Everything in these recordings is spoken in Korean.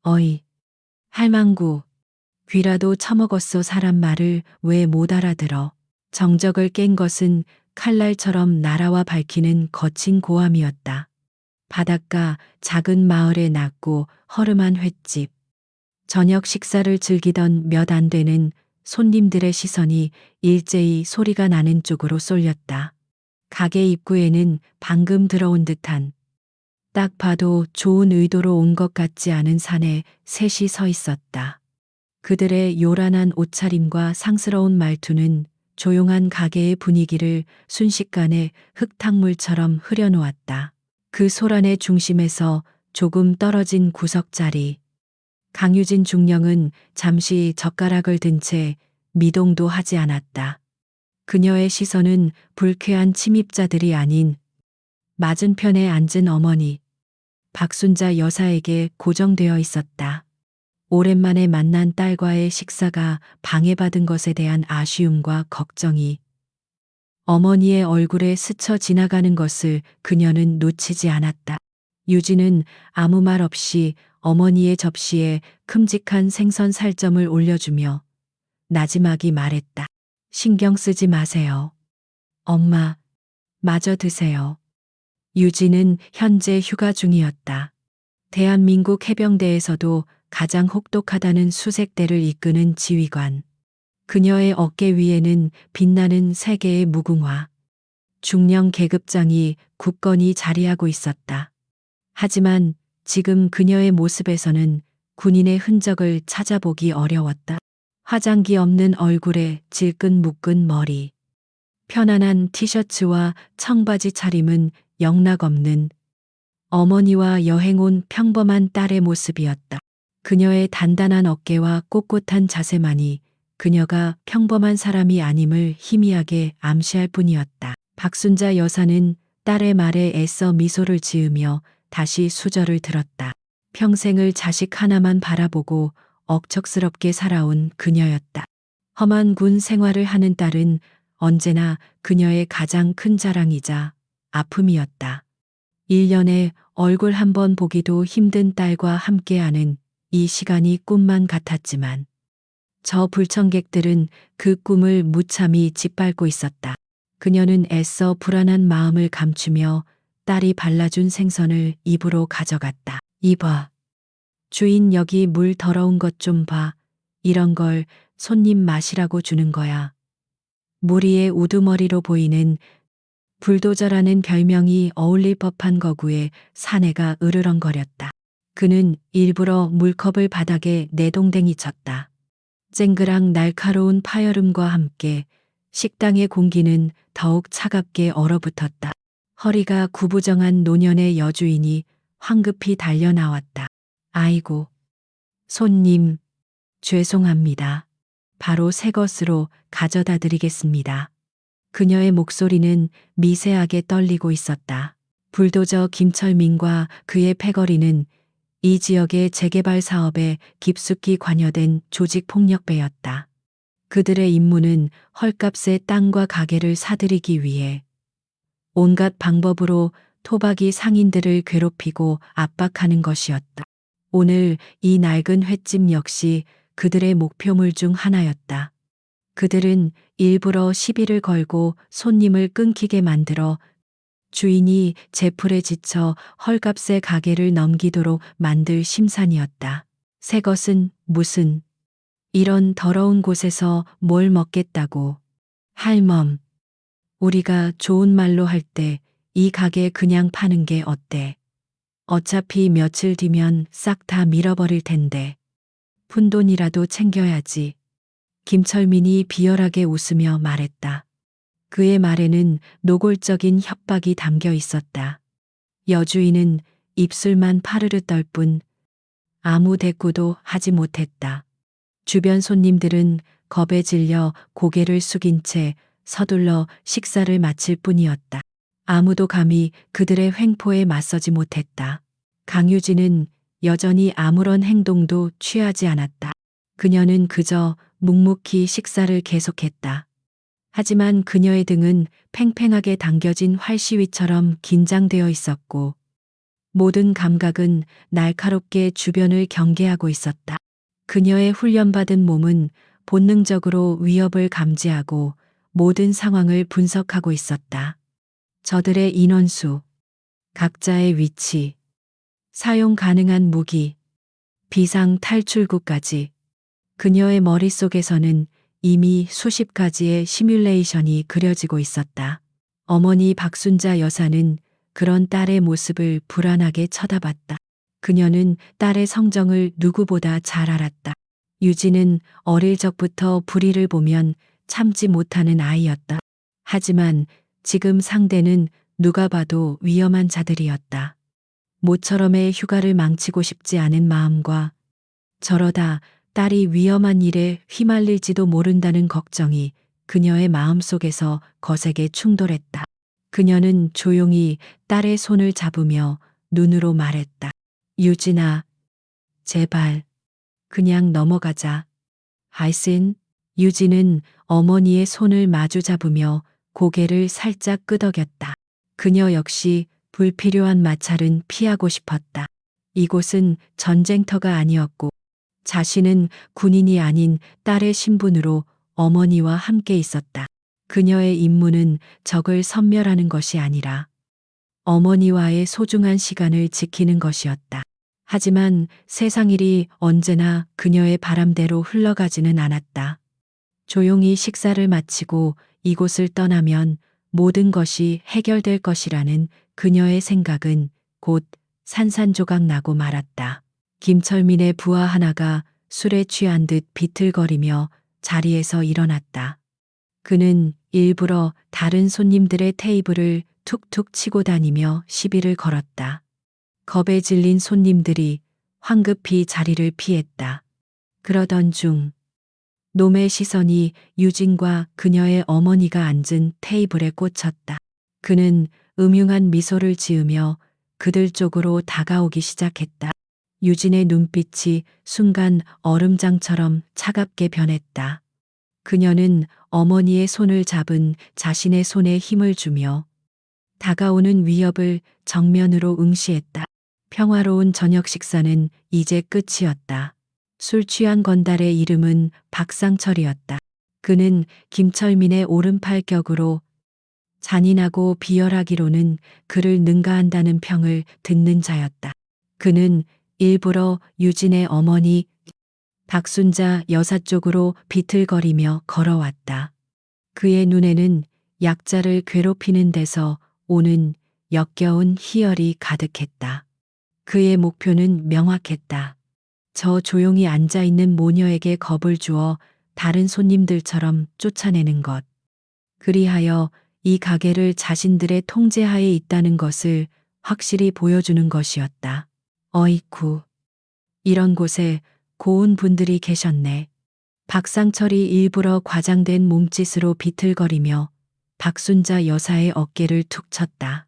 어이, 할망구, 귀라도 처먹었어. 사람 말을 왜 못 알아들어. 정적을 깬 것은 칼날처럼 날아와 밝히는 거친 고함이었다. 바닷가 작은 마을에 낮고 허름한 횟집. 저녁 식사를 즐기던 몇 안 되는 손님들의 시선이 일제히 소리가 나는 쪽으로 쏠렸다. 가게 입구에는 방금 들어온 듯한, 딱 봐도 좋은 의도로 온 것 같지 않은 사내 셋이 서 있었다. 그들의 요란한 옷차림과 상스러운 말투는 조용한 가게의 분위기를 순식간에 흙탕물처럼 흐려놓았다. 그 소란의 중심에서 조금 떨어진 구석자리. 강유진 중령은 잠시 젓가락을 든 채 미동도 하지 않았다. 그녀의 시선은 불쾌한 침입자들이 아닌 맞은편에 앉은 어머니 박순자 여사에게 고정되어 있었다. 오랜만에 만난 딸과의 식사가 방해받은 것에 대한 아쉬움과 걱정이 어머니의 얼굴에 스쳐 지나가는 것을 그녀는 놓치지 않았다. 유진은 아무 말 없이 어머니의 접시에 큼직한 생선 살점을 올려주며 나지막이 말했다. 신경 쓰지 마세요. 엄마, 마저 드세요. 유진은 현재 휴가 중이었다. 대한민국 해병대에서도 가장 혹독하다는 수색대를 이끄는 지휘관. 그녀의 어깨 위에는 빛나는 세 개의 무궁화. 중령 계급장이 굳건히 자리하고 있었다. 하지만 지금 그녀의 모습에서는 군인의 흔적을 찾아보기 어려웠다. 화장기 없는 얼굴에 질끈 묶은 머리. 편안한 티셔츠와 청바지 차림은 영락없는 어머니와 여행 온 평범한 딸의 모습이었다. 그녀의 단단한 어깨와 꼿꼿한 자세만이 그녀가 평범한 사람이 아님을 희미하게 암시할 뿐이었다. 박순자 여사는 딸의 말에 애써 미소를 지으며 다시 수저를 들었다. 평생을 자식 하나만 바라보고 억척스럽게 살아온 그녀였다. 험한 군 생활을 하는 딸은 언제나 그녀의 가장 큰 자랑이자 아픔이었다. 1년에 얼굴 한 번 보기도 힘든 딸과 함께하는 이 시간이 꿈만 같았지만 저 불청객들은 그 꿈을 무참히 짓밟고 있었다. 그녀는 애써 불안한 마음을 감추며 딸이 발라준 생선을 입으로 가져갔다. 이봐. 주인 여기 물 더러운 것 좀 봐. 이런 걸 손님 마시라고 주는 거야. 물 위에 우두머리로 보이는 불도저라는 별명이 어울릴 법한 거구에 사내가 으르렁거렸다. 그는 일부러 물컵을 바닥에 내동댕이 쳤다. 쨍그랑 날카로운 파열음과 함께 식당의 공기는 더욱 차갑게 얼어붙었다. 허리가 구부정한 노년의 여주인이 황급히 달려 나왔다. 아이고, 손님, 죄송합니다. 바로 새 것으로 가져다 드리겠습니다. 그녀의 목소리는 미세하게 떨리고 있었다. 불도저 김철민과 그의 패거리는 이 지역의 재개발 사업에 깊숙이 관여된 조직폭력배였다. 그들의 임무는 헐값의 땅과 가게를 사들이기 위해 온갖 방법으로 토박이 상인들을 괴롭히고 압박하는 것이었다. 오늘 이 낡은 횟집 역시 그들의 목표물 중 하나였다. 그들은 일부러 시비를 걸고 손님을 끊기게 만들어 주인이 제풀에 지쳐 헐값의 가게를 넘기도록 만들 심산이었다. 새 것은 무슨, 이런 더러운 곳에서 뭘 먹겠다고. 할멈, 우리가 좋은 말로 할 때 이 가게 그냥 파는 게 어때? 어차피 며칠 뒤면 싹 다 밀어버릴 텐데. 푼돈이라도 챙겨야지. 김철민이 비열하게 웃으며 말했다. 그의 말에는 노골적인 협박이 담겨 있었다. 여주인은 입술만 파르르 떨 뿐 아무 대꾸도 하지 못했다. 주변 손님들은 겁에 질려 고개를 숙인 채 서둘러 식사를 마칠 뿐이었다. 아무도 감히 그들의 횡포에 맞서지 못했다. 강유진은 여전히 아무런 행동도 취하지 않았다. 그녀는 그저 묵묵히 식사를 계속했다. 하지만 그녀의 등은 팽팽하게 당겨진 활시위처럼 긴장되어 있었고 모든 감각은 날카롭게 주변을 경계하고 있었다. 그녀의 훈련받은 몸은 본능적으로 위협을 감지하고 모든 상황을 분석하고 있었다. 저들의 인원수, 각자의 위치, 사용 가능한 무기, 비상 탈출구까지 그녀의 머릿속에서는 이미 수십 가지의 시뮬레이션이 그려지고 있었다. 어머니 박순자 여사는 그런 딸의 모습을 불안하게 쳐다봤다. 그녀는 딸의 성정을 누구보다 잘 알았다. 유진은 어릴 적부터 불의를 보면 참지 못하는 아이였다. 하지만 지금 상대는 누가 봐도 위험한 자들이었다. 모처럼의 휴가를 망치고 싶지 않은 마음과 저러다 딸이 위험한 일에 휘말릴지도 모른다는 걱정이 그녀의 마음속에서 거세게 충돌했다. 그녀는 조용히 딸의 손을 잡으며 눈으로 말했다. 유진아, 제발, 그냥 넘어가자. 하이슨, 유진은 어머니의 손을 마주 잡으며 고개를 살짝 끄덕였다. 그녀 역시 불필요한 마찰은 피하고 싶었다. 이곳은 전쟁터가 아니었고 자신은 군인이 아닌 딸의 신분으로 어머니와 함께 있었다. 그녀의 임무는 적을 섬멸하는 것이 아니라 어머니와의 소중한 시간을 지키는 것이었다. 하지만 세상 일이 언제나 그녀의 바람대로 흘러가지는 않았다. 조용히 식사를 마치고 이곳을 떠나면 모든 것이 해결될 것이라는 그녀의 생각은 곧 산산조각 나고 말았다. 김철민의 부하 하나가 술에 취한 듯 비틀거리며 자리에서 일어났다. 그는 일부러 다른 손님들의 테이블을 툭툭 치고 다니며 시비를 걸었다. 겁에 질린 손님들이 황급히 자리를 피했다. 그러던 중 놈의 시선이 유진과 그녀의 어머니가 앉은 테이블에 꽂혔다. 그는 음흉한 미소를 지으며 그들 쪽으로 다가오기 시작했다. 유진의 눈빛이 순간 얼음장처럼 차갑게 변했다. 그녀는 어머니의 손을 잡은 자신의 손에 힘을 주며 다가오는 위협을 정면으로 응시했다. 평화로운 저녁 식사는 이제 끝이었다. 술 취한 건달의 이름은 박상철이었다. 그는 김철민의 오른팔 격으로 잔인하고 비열하기로는 그를 능가한다는 평을 듣는 자였다. 그는 일부러 유진의 어머니 박순자 여사 쪽으로 비틀거리며 걸어왔다. 그의 눈에는 약자를 괴롭히는 데서 오는 역겨운 희열이 가득했다. 그의 목표는 명확했다. 저 조용히 앉아있는 모녀에게 겁을 주어 다른 손님들처럼 쫓아내는 것. 그리하여 이 가게를 자신들의 통제하에 있다는 것을 확실히 보여주는 것이었다. 어이쿠. 이런 곳에 고운 분들이 계셨네. 박상철이 일부러 과장된 몸짓으로 비틀거리며 박순자 여사의 어깨를 툭 쳤다.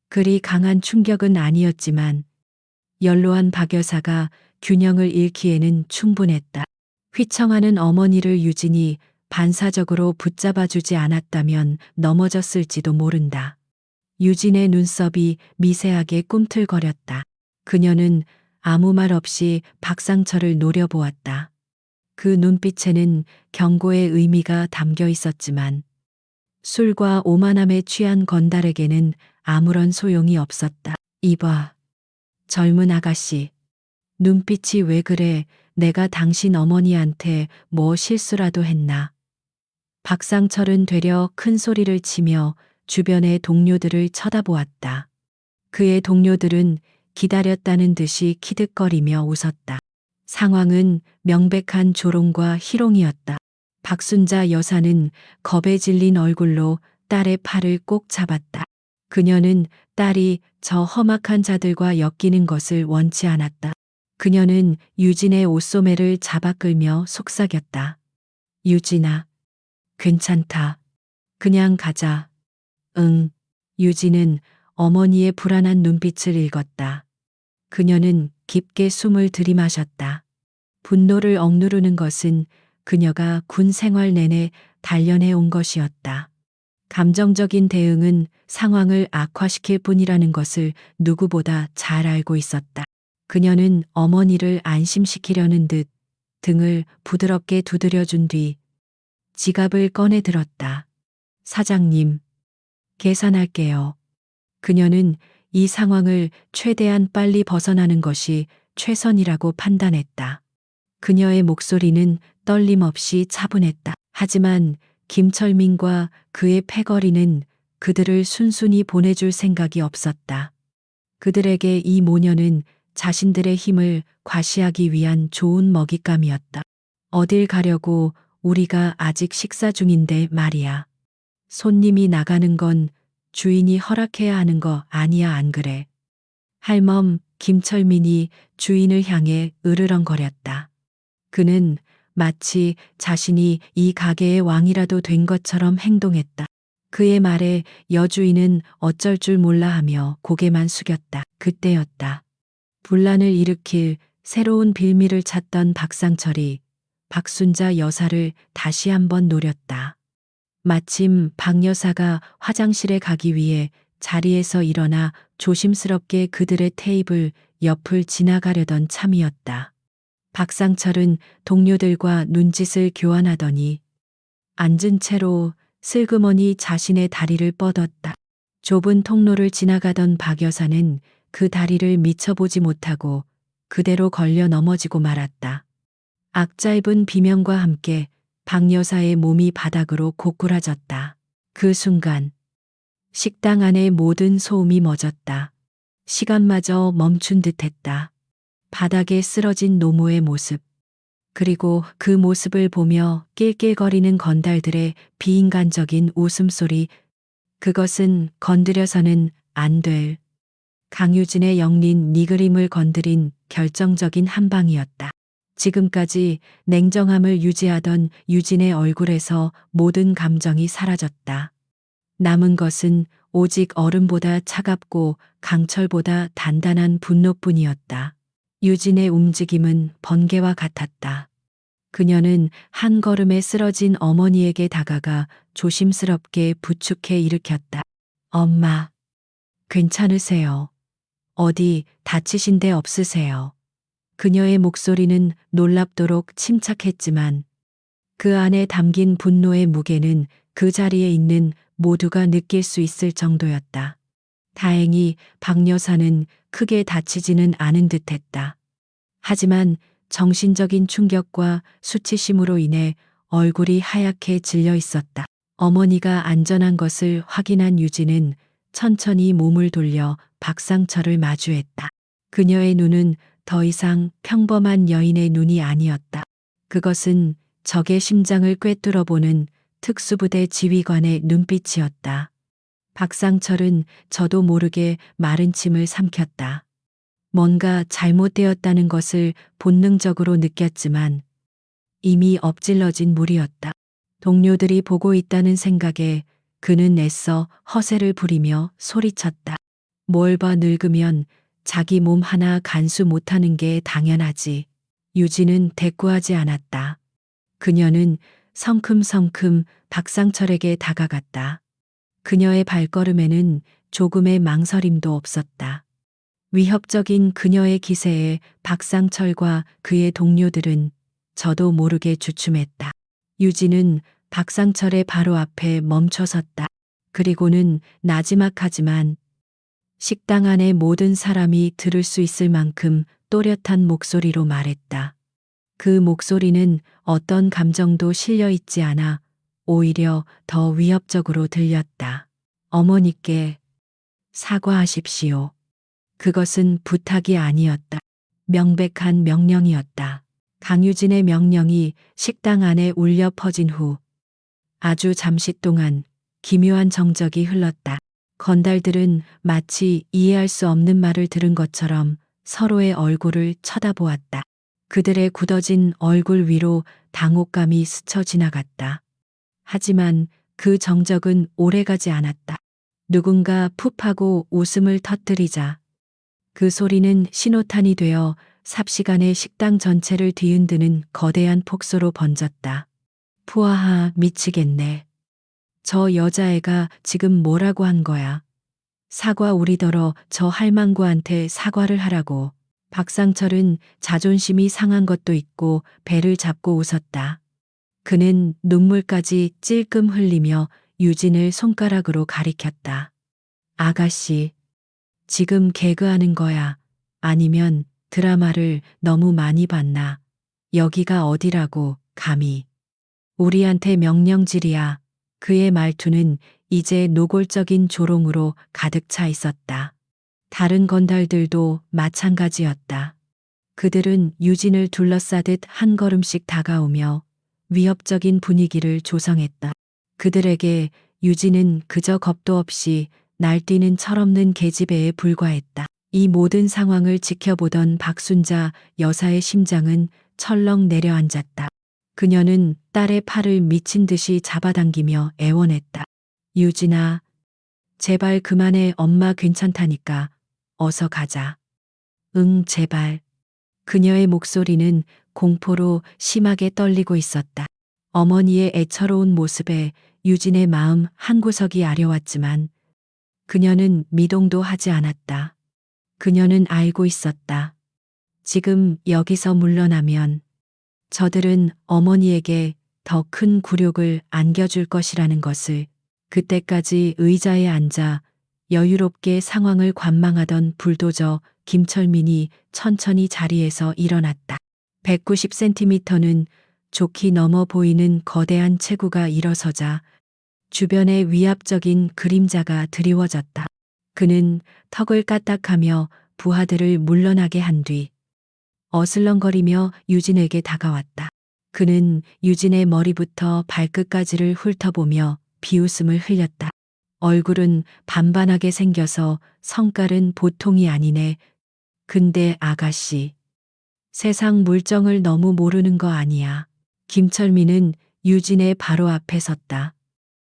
그리 강한 충격은 아니었지만 연로한 박 여사가 균형을 잃기에는 충분했다. 휘청하는 어머니를 유진이 반사적으로 붙잡아주지 않았다면 넘어졌을지도 모른다. 유진의 눈썹이 미세하게 꿈틀거렸다. 그녀는 아무 말 없이 박상철을 노려보았다. 그 눈빛에는 경고의 의미가 담겨 있었지만 술과 오만함에 취한 건달에게는 아무런 소용이 없었다. 이봐, 젊은 아가씨. 눈빛이 왜 그래? 내가 당신 어머니한테 뭐 실수라도 했나? 박상철은 되려 큰 소리를 치며 주변의 동료들을 쳐다보았다. 그의 동료들은 기다렸다는 듯이 키득거리며 웃었다. 상황은 명백한 조롱과 희롱이었다. 박순자 여사는 겁에 질린 얼굴로 딸의 팔을 꼭 잡았다. 그녀는 딸이 저 험악한 자들과 엮이는 것을 원치 않았다. 그녀는 유진의 옷소매를 잡아 끌며 속삭였다. 유진아, 괜찮다. 그냥 가자. 응. 유진은 어머니의 불안한 눈빛을 읽었다. 그녀는 깊게 숨을 들이마셨다. 분노를 억누르는 것은 그녀가 군 생활 내내 단련해 온 것이었다. 감정적인 대응은 상황을 악화시킬 뿐이라는 것을 누구보다 잘 알고 있었다. 그녀는 어머니를 안심시키려는 듯 등을 부드럽게 두드려준 뒤 지갑을 꺼내 들었다. 사장님, 계산할게요. 그녀는 이 상황을 최대한 빨리 벗어나는 것이 최선이라고 판단했다. 그녀의 목소리는 떨림 없이 차분했다. 하지만 김철민과 그의 패거리는 그들을 순순히 보내줄 생각이 없었다. 그들에게 이 모녀는 자신들의 힘을 과시하기 위한 좋은 먹잇감이었다. 어딜 가려고, 우리가 아직 식사 중인데 말이야. 손님이 나가는 건 주인이 허락해야 하는 거 아니야, 안 그래? 할멈 김철민이 주인을 향해 으르렁거렸다. 그는 마치 자신이 이 가게의 왕이라도 된 것처럼 행동했다. 그의 말에 여주인은 어쩔 줄 몰라 하며 고개만 숙였다. 그때였다. 분란을 일으킬 새로운 빌미를 찾던 박상철이 박순자 여사를 다시 한번 노렸다. 마침 박 여사가 화장실에 가기 위해 자리에서 일어나 조심스럽게 그들의 테이블 옆을 지나가려던 참이었다. 박상철은 동료들과 눈짓을 교환하더니 앉은 채로 슬그머니 자신의 다리를 뻗었다. 좁은 통로를 지나가던 박 여사는 그 다리를 미쳐보지 못하고 그대로 걸려 넘어지고 말았다. 악짧은 비명과 함께 박 여사의 몸이 바닥으로 고꾸라졌다. 그 순간 식당 안의 모든 소음이 멎었다. 시간마저 멈춘 듯했다. 바닥에 쓰러진 노모의 모습, 그리고 그 모습을 보며 낄낄거리는 건달들의 비인간적인 웃음소리, 그것은 건드려서는 안 될 강유진의 영린 네 그림을 건드린 결정적인 한 방이었다. 지금까지 냉정함을 유지하던 유진의 얼굴에서 모든 감정이 사라졌다. 남은 것은 오직 얼음보다 차갑고 강철보다 단단한 분노뿐이었다. 유진의 움직임은 번개와 같았다. 그녀는 한 걸음에 쓰러진 어머니에게 다가가 조심스럽게 부축해 일으켰다. 엄마, 괜찮으세요? 어디 다치신 데 없으세요? 그녀의 목소리는 놀랍도록 침착했지만 그 안에 담긴 분노의 무게는 그 자리에 있는 모두가 느낄 수 있을 정도였다. 다행히 박 여사는 크게 다치지는 않은 듯했다. 하지만 정신적인 충격과 수치심으로 인해 얼굴이 하얗게 질려 있었다. 어머니가 안전한 것을 확인한 유진은 천천히 몸을 돌려 박상철을 마주했다. 그녀의 눈은 더 이상 평범한 여인의 눈이 아니었다. 그것은 적의 심장을 꿰뚫어보는 특수부대 지휘관의 눈빛이었다. 박상철은 저도 모르게 마른 침을 삼켰다. 뭔가 잘못되었다는 것을 본능적으로 느꼈지만 이미 엎질러진 물이었다. 동료들이 보고 있다는 생각에 그는 애써 허세를 부리며 소리쳤다. 뭘 봐, 늙으면 자기 몸 하나 간수 못하는 게 당연하지. 유진은 대꾸하지 않았다. 그녀는 성큼성큼 박상철에게 다가갔다. 그녀의 발걸음에는 조금의 망설임도 없었다. 위협적인 그녀의 기세에 박상철과 그의 동료들은 저도 모르게 주춤했다. 유진은 박상철의 바로 앞에 멈춰섰다. 그리고는 나지막하지만 식당 안의 모든 사람이 들을 수 있을 만큼 또렷한 목소리로 말했다. 그 목소리는 어떤 감정도 실려 있지 않아 오히려 더 위협적으로 들렸다. 어머니께 사과하십시오. 그것은 부탁이 아니었다. 명백한 명령이었다. 강유진의 명령이 식당 안에 울려 퍼진 후 아주 잠시 동안 기묘한 정적이 흘렀다. 건달들은 마치 이해할 수 없는 말을 들은 것처럼 서로의 얼굴을 쳐다보았다. 그들의 굳어진 얼굴 위로 당혹감이 스쳐 지나갔다. 하지만 그 정적은 오래가지 않았다. 누군가 푹하고 웃음을 터뜨리자 그 소리는 신호탄이 되어 삽시간에 식당 전체를 뒤흔드는 거대한 폭소로 번졌다. 푸아하, 미치겠네. 저 여자애가 지금 뭐라고 한 거야? 사과 우리더러 저 할망구한테 사과를 하라고. 박상철은 자존심이 상한 것도 있고 배를 잡고 웃었다. 그는 눈물까지 찔끔 흘리며 유진을 손가락으로 가리켰다. 아가씨, 지금 개그하는 거야? 아니면 드라마를 너무 많이 봤나? 여기가 어디라고, 감히. 우리한테 명령질이야. 그의 말투는 이제 노골적인 조롱으로 가득 차 있었다. 다른 건달들도 마찬가지였다. 그들은 유진을 둘러싸듯 한 걸음씩 다가오며 위협적인 분위기를 조성했다. 그들에게 유진은 그저 겁도 없이 날뛰는 철없는 계집애에 불과했다. 이 모든 상황을 지켜보던 박순자 여사의 심장은 철렁 내려앉았다. 그녀는 딸의 팔을 미친 듯이 잡아당기며 애원했다. 유진아, 제발 그만해. 엄마 괜찮다니까. 어서 가자. 응, 제발. 그녀의 목소리는 공포로 심하게 떨리고 있었다. 어머니의 애처로운 모습에 유진의 마음 한구석이 아려왔지만 그녀는 미동도 하지 않았다. 그녀는 알고 있었다. 지금 여기서 물러나면 저들은 어머니에게 더 큰 굴욕을 안겨줄 것이라는 것을. 그때까지 의자에 앉아 여유롭게 상황을 관망하던 불도저 김철민이 천천히 자리에서 일어났다. 190cm는 좋게 넘어 보이는 거대한 체구가 일어서자 주변에 위압적인 그림자가 드리워졌다. 그는 턱을 까딱하며 부하들을 물러나게 한 뒤 어슬렁거리며 유진에게 다가왔다. 그는 유진의 머리부터 발끝까지를 훑어보며 비웃음을 흘렸다. 얼굴은 반반하게 생겨서 성깔은 보통이 아니네. 근데 아가씨, 세상 물정을 너무 모르는 거 아니야. 김철민은 유진의 바로 앞에 섰다.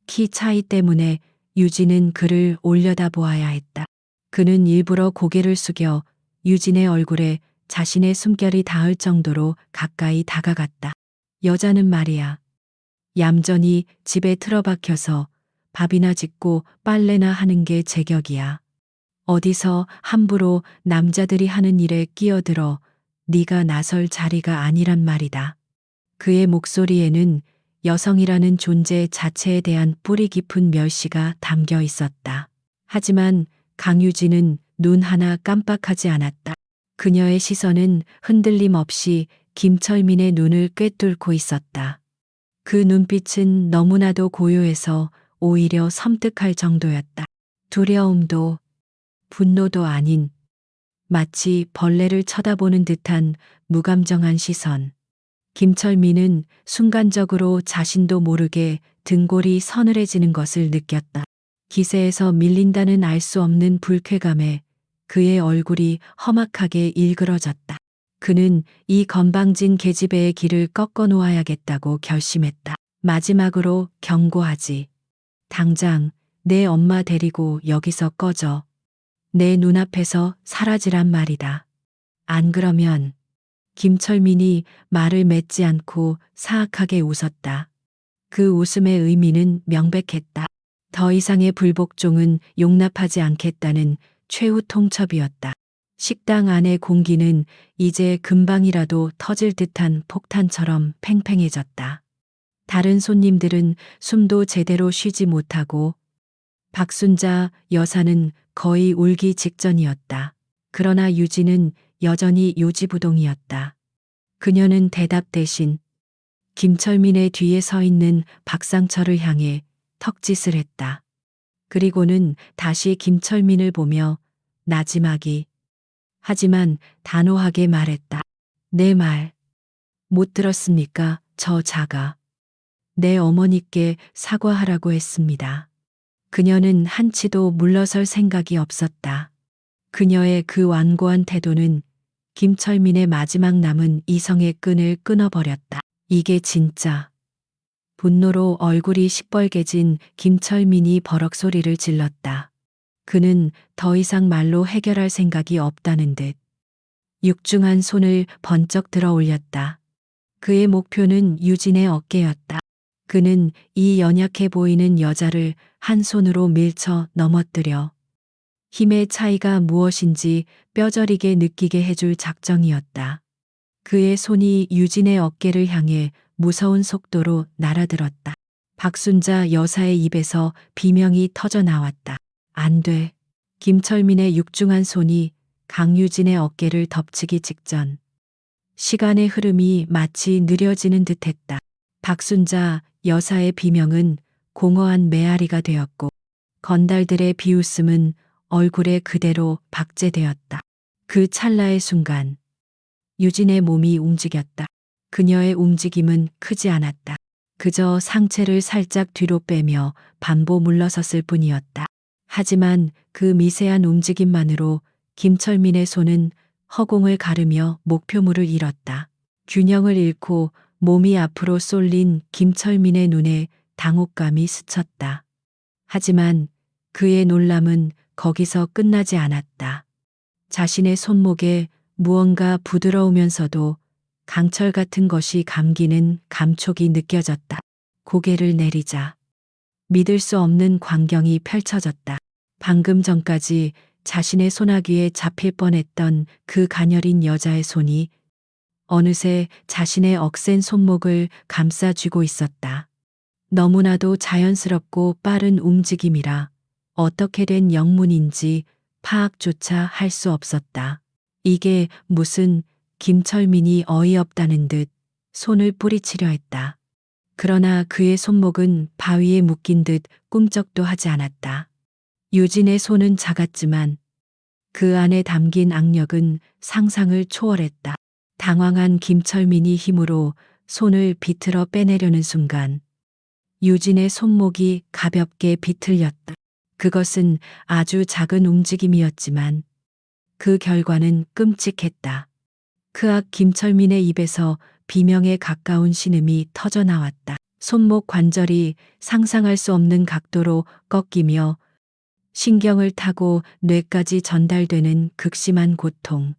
키 차이 때문에 유진은 그를 올려다보아야 했다. 그는 일부러 고개를 숙여 유진의 얼굴에 자신의 숨결이 닿을 정도로 가까이 다가갔다. 여자는 말이야. 얌전히 집에 틀어박혀서 밥이나 짓고 빨래나 하는 게 제격이야. 어디서 함부로 남자들이 하는 일에 끼어들어 네가 나설 자리가 아니란 말이다. 그의 목소리에는 여성이라는 존재 자체에 대한 뿌리 깊은 멸시가 담겨 있었다. 하지만 강유진은 눈 하나 깜빡하지 않았다. 그녀의 시선은 흔들림 없이 김철민의 눈을 꿰뚫고 있었다. 그 눈빛은 너무나도 고요해서 오히려 섬뜩할 정도였다. 두려움도 분노도 아닌 마치 벌레를 쳐다보는 듯한 무감정한 시선. 김철민은 순간적으로 자신도 모르게 등골이 서늘해지는 것을 느꼈다. 기세에서 밀린다는 알 수 없는 불쾌감에 그의 얼굴이 험악하게 일그러졌다. 그는 이 건방진 계집애의 길을 꺾어 놓아야겠다고 결심했다. 마지막으로 경고하지. 당장 내 엄마 데리고 여기서 꺼져. 내 눈앞에서 사라지란 말이다. 안 그러면. 김철민이 말을 맺지 않고 사악하게 웃었다. 그 웃음의 의미는 명백했다. 더 이상의 불복종은 용납하지 않겠다는 최후 통첩이었다. 식당 안의 공기는 이제 금방이라도 터질 듯한 폭탄처럼 팽팽해졌다. 다른 손님들은 숨도 제대로 쉬지 못하고 박순자 여사는 거의 울기 직전이었다. 그러나 유진은 여전히 요지부동이었다. 그녀는 대답 대신 김철민의 뒤에 서 있는 박상철을 향해 턱짓을 했다. 그리고는 다시 김철민을 보며 나지막이 하지만 단호하게 말했다. 내 말 못 들었습니까? 저 자가 내 어머니께 사과하라고 했습니다. 그녀는 한치도 물러설 생각이 없었다. 그녀의 그 완고한 태도는 김철민의 마지막 남은 이성의 끈을 끊어버렸다. 이게 진짜. 분노로 얼굴이 시뻘개진 김철민이 버럭 소리를 질렀다. 그는 더 이상 말로 해결할 생각이 없다는 듯 육중한 손을 번쩍 들어 올렸다. 그의 목표는 유진의 어깨였다. 그는 이 연약해 보이는 여자를 한 손으로 밀쳐 넘어뜨려 힘의 차이가 무엇인지 뼈저리게 느끼게 해줄 작정이었다. 그의 손이 유진의 어깨를 향해 무서운 속도로 날아들었다. 박순자 여사의 입에서 비명이 터져 나왔다. 안 돼. 김철민의 육중한 손이 강유진의 어깨를 덮치기 직전 시간의 흐름이 마치 느려지는 듯했다. 박순자 여사의 비명은 공허한 메아리가 되었고 건달들의 비웃음은 얼굴에 그대로 박제되었다. 그 찰나의 순간 유진의 몸이 움직였다. 그녀의 움직임은 크지 않았다. 그저 상체를 살짝 뒤로 빼며 반보 물러섰을 뿐이었다. 하지만 그 미세한 움직임만으로 김철민의 손은 허공을 가르며 목표물을 잃었다. 균형을 잃고 몸이 앞으로 쏠린 김철민의 눈에 당혹감이 스쳤다. 하지만 그의 놀람은 거기서 끝나지 않았다. 자신의 손목에 무언가 부드러우면서도 강철 같은 것이 감기는 감촉이 느껴졌다. 고개를 내리자 믿을 수 없는 광경이 펼쳐졌다. 방금 전까지 자신의 소나귀에 잡힐 뻔했던 그 가녀린 여자의 손이 어느새 자신의 억센 손목을 감싸쥐고 있었다. 너무나도 자연스럽고 빠른 움직임이라 어떻게 된 영문인지 파악조차 할 수 없었다. 이게 무슨 김철민이 어이없다는 듯 손을 뿌리치려 했다. 그러나 그의 손목은 바위에 묶인 듯 꿈쩍도 하지 않았다. 유진의 손은 작았지만 그 안에 담긴 악력은 상상을 초월했다. 당황한 김철민이 힘으로 손을 비틀어 빼내려는 순간 유진의 손목이 가볍게 비틀렸다. 그것은 아주 작은 움직임이었지만 그 결과는 끔찍했다. 그악 김철민의 입에서 비명에 가까운 신음이 터져 나왔다. 손목 관절이 상상할 수 없는 각도로 꺾이며 신경을 타고 뇌까지 전달되는 극심한 고통.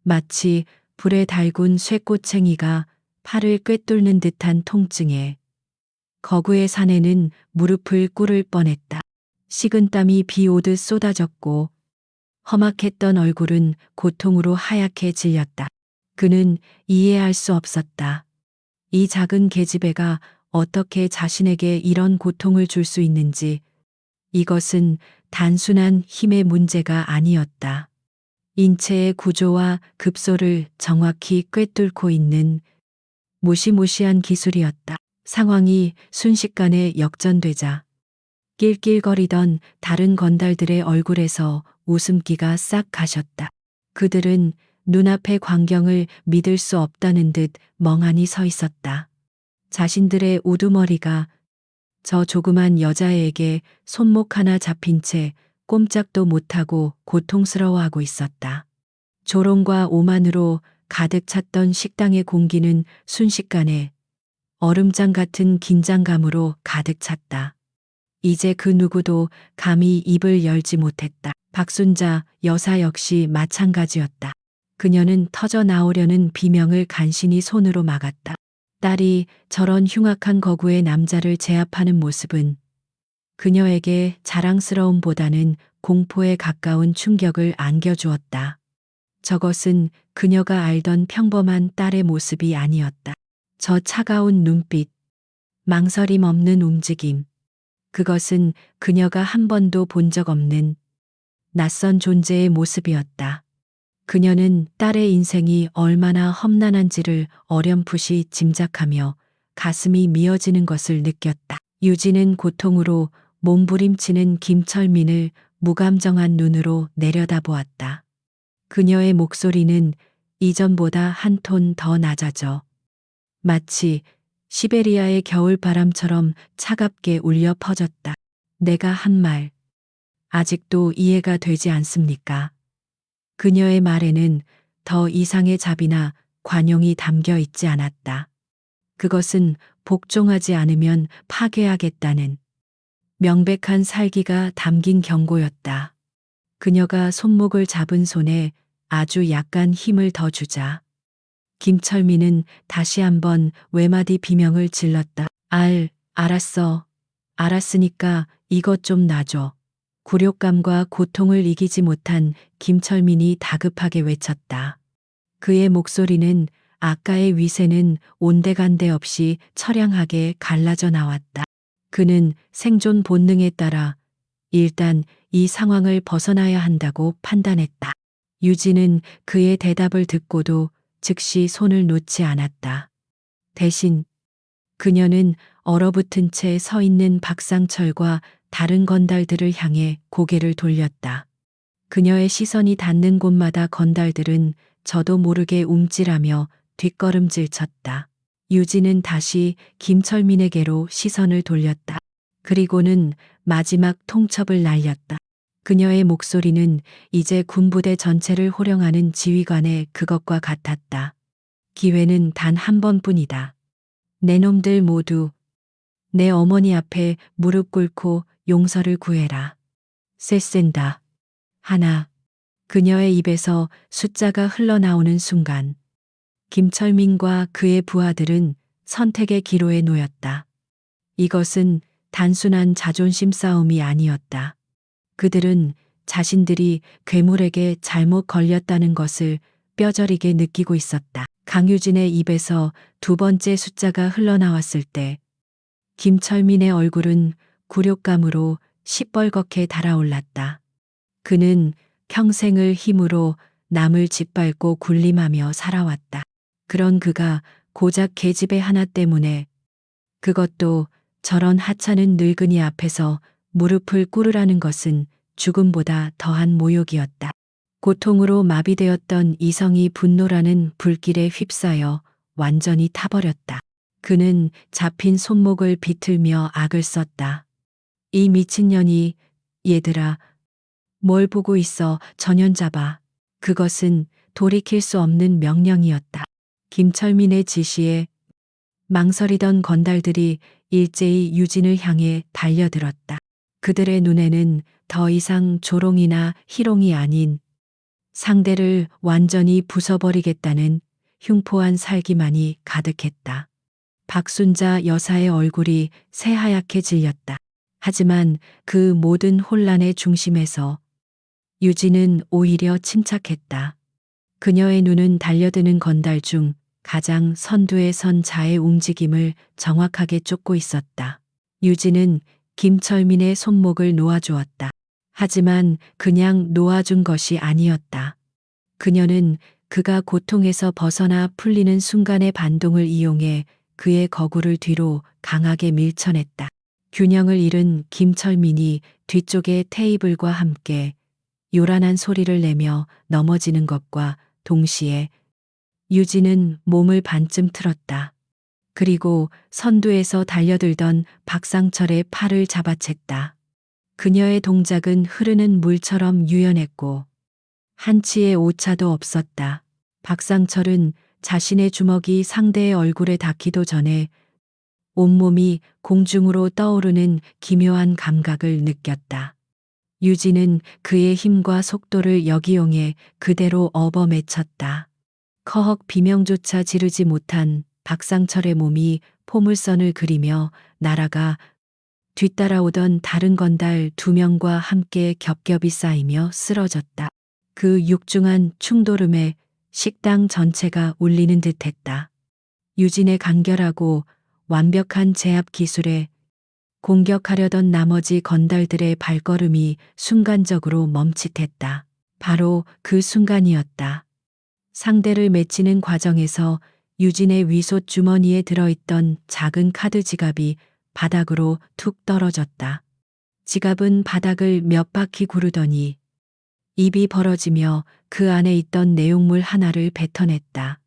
마치 불에 달군 쇠꼬챙이가 팔을 꿰뚫는 듯한 통증에 거구의 사내는 무릎을 꿇을 뻔했다. 식은땀이 비 오듯 쏟아졌고 험악했던 얼굴은 고통으로 하얗게 질렸다. 그는 이해할 수 없었다. 이 작은 계집애가 어떻게 자신에게 이런 고통을 줄 수 있는지. 이것은 단순한 힘의 문제가 아니었다. 인체의 구조와 급소를 정확히 꿰뚫고 있는 무시무시한 기술이었다. 상황이 순식간에 역전되자 낄낄거리던 다른 건달들의 얼굴에서 웃음기가 싹 가셨다. 그들은 눈앞의 광경을 믿을 수 없다는 듯 멍하니 서 있었다. 자신들의 우두머리가 저 조그만 여자애에게 손목 하나 잡힌 채 꼼짝도 못하고 고통스러워하고 있었다. 조롱과 오만으로 가득 찼던 식당의 공기는 순식간에 얼음장 같은 긴장감으로 가득 찼다. 이제 그 누구도 감히 입을 열지 못했다. 박순자 여사 역시 마찬가지였다. 그녀는 터져 나오려는 비명을 간신히 손으로 막았다. 딸이 저런 흉악한 거구의 남자를 제압하는 모습은 그녀에게 자랑스러움보다는 공포에 가까운 충격을 안겨주었다. 저것은 그녀가 알던 평범한 딸의 모습이 아니었다. 저 차가운 눈빛, 망설임 없는 움직임. 그것은 그녀가 한 번도 본 적 없는 낯선 존재의 모습이었다. 그녀는 딸의 인생이 얼마나 험난한지를 어렴풋이 짐작하며 가슴이 미어지는 것을 느꼈다. 유진은 고통으로 몸부림치는 김철민을 무감정한 눈으로 내려다보았다. 그녀의 목소리는 이전보다 한 톤 더 낮아져 마치 시베리아의 겨울바람처럼 차갑게 울려 퍼졌다. 내가 한 말, 아직도 이해가 되지 않습니까? 그녀의 말에는 더 이상의 자비나 관용이 담겨 있지 않았다. 그것은 복종하지 않으면 파괴하겠다는 명백한 살기가 담긴 경고였다. 그녀가 손목을 잡은 손에 아주 약간 힘을 더 주자 김철민은 다시 한번 외마디 비명을 질렀다. 알았어. 알았으니까 이것 좀 놔줘. 굴욕감과 고통을 이기지 못한 김철민이 다급하게 외쳤다. 그의 목소리는 아까의 위세는 온데간데 없이 처량하게 갈라져 나왔다. 그는 생존 본능에 따라 일단 이 상황을 벗어나야 한다고 판단했다. 유진은 그의 대답을 듣고도 즉시 손을 놓지 않았다. 대신 그녀는 얼어붙은 채 서 있는 박상철과 다른 건달들을 향해 고개를 돌렸다. 그녀의 시선이 닿는 곳마다 건달들은 저도 모르게 움찔하며 뒷걸음질 쳤다. 유진은 다시 김철민에게로 시선을 돌렸다. 그리고는 마지막 통첩을 날렸다. 그녀의 목소리는 이제 군부대 전체를 호령하는 지휘관의 그것과 같았다. 기회는 단 한 번뿐이다. 내 놈들 모두 내 어머니 앞에 무릎 꿇고 용서를 구해라. 쎄센다. 하나. 그녀의 입에서 숫자가 흘러나오는 순간 김철민과 그의 부하들은 선택의 기로에 놓였다. 이것은 단순한 자존심 싸움이 아니었다. 그들은 자신들이 괴물에게 잘못 걸렸다는 것을 뼈저리게 느끼고 있었다. 강유진의 입에서 두 번째 숫자가 흘러나왔을 때 김철민의 얼굴은 굴욕감으로 시뻘겋게 달아올랐다. 그는 평생을 힘으로 남을 짓밟고 군림하며 살아왔다. 그런 그가 고작 계집애 하나 때문에, 그것도 저런 하찮은 늙은이 앞에서 무릎을 꿇으라는 것은 죽음보다 더한 모욕이었다. 고통으로 마비되었던 이성이 분노라는 불길에 휩싸여 완전히 타버렸다. 그는 잡힌 손목을 비틀며 악을 썼다. 이 미친년이, 얘들아, 뭘 보고 있어, 전연잡아. 그것은 돌이킬 수 없는 명령이었다. 김철민의 지시에 망설이던 건달들이 일제히 유진을 향해 달려들었다. 그들의 눈에는 더 이상 조롱이나 희롱이 아닌 상대를 완전히 부숴버리겠다는 흉포한 살기만이 가득했다. 박순자 여사의 얼굴이 새하얗게 질렸다. 하지만 그 모든 혼란의 중심에서 유진은 오히려 침착했다. 그녀의 눈은 달려드는 건달 중 가장 선두에 선 자의 움직임을 정확하게 쫓고 있었다. 유진은 김철민의 손목을 놓아주었다. 하지만 그냥 놓아준 것이 아니었다. 그녀는 그가 고통에서 벗어나 풀리는 순간의 반동을 이용해 그의 거구를 뒤로 강하게 밀쳐냈다. 균형을 잃은 김철민이 뒤쪽의 테이블과 함께 요란한 소리를 내며 넘어지는 것과 동시에 유진은 몸을 반쯤 틀었다. 그리고 선두에서 달려들던 박상철의 팔을 잡아챘다. 그녀의 동작은 흐르는 물처럼 유연했고 한치의 오차도 없었다. 박상철은 자신의 주먹이 상대의 얼굴에 닿기도 전에 온몸이 공중으로 떠오르는 기묘한 감각을 느꼈다. 유진은 그의 힘과 속도를 역이용해 그대로 업어매쳤다. 커헉 비명조차 지르지 못한 박상철의 몸이 포물선을 그리며 날아가 뒤따라오던 다른 건달 2명과 함께 겹겹이 쌓이며 쓰러졌다. 그 육중한 충돌음에 식당 전체가 울리는 듯했다. 유진의 간결하고 완벽한 제압 기술에 공격하려던 나머지 건달들의 발걸음이 순간적으로 멈칫했다. 바로 그 순간이었다. 상대를 맺히는 과정에서 유진의 위솥 주머니에 들어있던 작은 카드 지갑이 바닥으로 툭 떨어졌다. 지갑은 바닥을 몇 바퀴 구르더니 입이 벌어지며 그 안에 있던 내용물 하나를 뱉어냈다.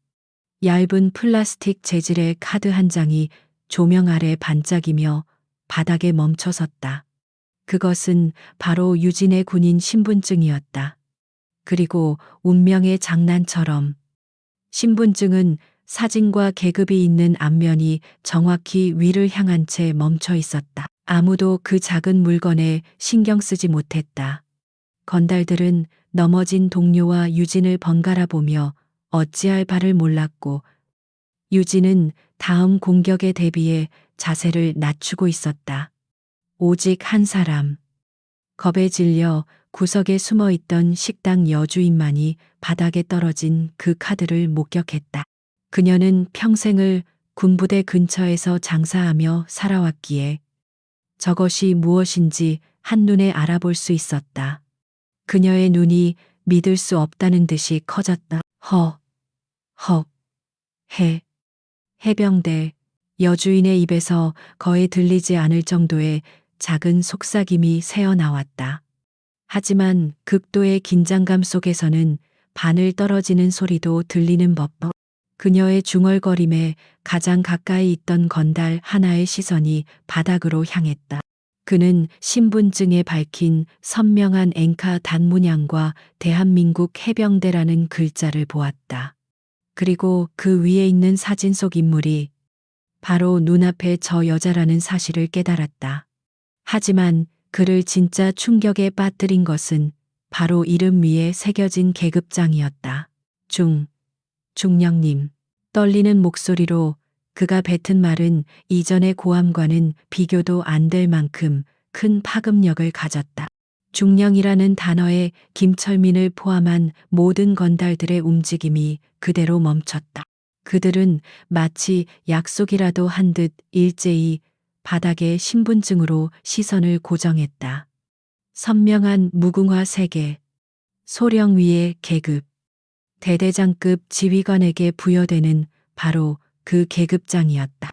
얇은 플라스틱 재질의 카드 한 장이 조명 아래 반짝이며 바닥에 멈춰섰다. 그것은 바로 유진의 군인 신분증이었다. 그리고 운명의 장난처럼 신분증은 사진과 계급이 있는 앞면이 정확히 위를 향한 채 멈춰 있었다. 아무도 그 작은 물건에 신경 쓰지 못했다. 건달들은 넘어진 동료와 유진을 번갈아 보며 어찌할 바를 몰랐고, 유진은 다음 공격에 대비해 자세를 낮추고 있었다. 오직 한 사람. 겁에 질려 구석에 숨어 있던 식당 여주인만이 바닥에 떨어진 그 카드를 목격했다. 그녀는 평생을 군부대 근처에서 장사하며 살아왔기에 저것이 무엇인지 한눈에 알아볼 수 있었다. 그녀의 눈이 믿을 수 없다는 듯이 커졌다. 해. 해병대. 여주인의 입에서 거의 들리지 않을 정도의 작은 속삭임이 새어나왔다. 하지만 극도의 긴장감 속에서는 바늘 떨어지는 소리도 들리는 법. 그녀의 중얼거림에 가장 가까이 있던 건달 하나의 시선이 바닥으로 향했다. 그는 신분증에 밝힌 선명한 엔카 단문양과 대한민국 해병대라는 글자를 보았다. 그리고 그 위에 있는 사진 속 인물이 바로 눈앞에 저 여자라는 사실을 깨달았다. 하지만 그를 진짜 충격에 빠뜨린 것은 바로 이름 위에 새겨진 계급장이었다. 중령님. 떨리는 목소리로 그가 뱉은 말은 이전의 고함과는 비교도 안 될 만큼 큰 파급력을 가졌다. 중령이라는 단어에 김철민을 포함한 모든 건달들의 움직임이 그대로 멈췄다. 그들은 마치 약속이라도 한 듯 일제히 바닥에 신분증으로 시선을 고정했다. 선명한 무궁화 3개, 소령 위의 계급, 대대장급 지휘관에게 부여되는 바로 그 계급장이었다.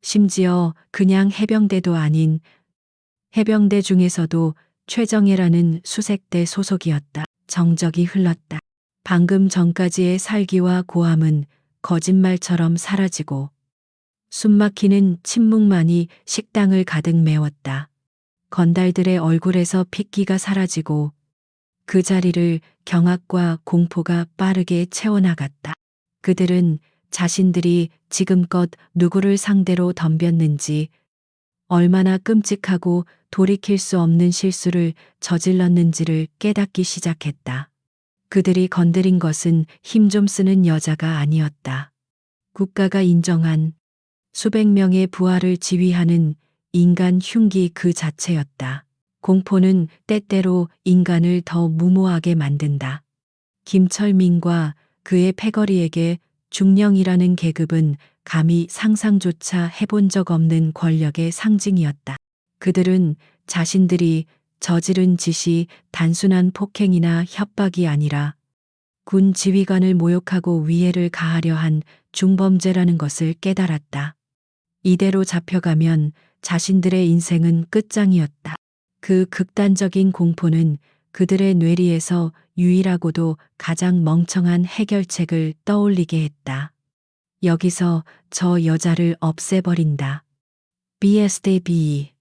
심지어 그냥 해병대도 아닌 해병대 중에서도 최정예라는 수색대 소속이었다. 정적이 흘렀다. 방금 전까지의 살기와 고함은 거짓말처럼 사라지고 숨막히는 침묵만이 식당을 가득 메웠다. 건달들의 얼굴에서 핏기가 사라지고 그 자리를 경악과 공포가 빠르게 채워나갔다. 그들은 자신들이 지금껏 누구를 상대로 덤볐는지, 얼마나 끔찍하고 돌이킬 수 없는 실수를 저질렀는지를 깨닫기 시작했다. 그들이 건드린 것은 힘 좀 쓰는 여자가 아니었다. 국가가 인정한 수백 명의 부하를 지휘하는 인간 흉기 그 자체였다. 공포는 때때로 인간을 더 무모하게 만든다. 김철민과 그의 패거리에게 중령이라는 계급은 감히 상상조차 해본 적 없는 권력의 상징이었다. 그들은 자신들이 저지른 짓이 단순한 폭행이나 협박이 아니라 군 지휘관을 모욕하고 위해를 가하려 한 중범죄라는 것을 깨달았다. 이대로 잡혀가면 자신들의 인생은 끝장이었다. 그 극단적인 공포는 그들의 뇌리에서 유일하고도 가장 멍청한 해결책을 떠올리게 했다. 여기서 저 여자를 없애버린다. BSDB.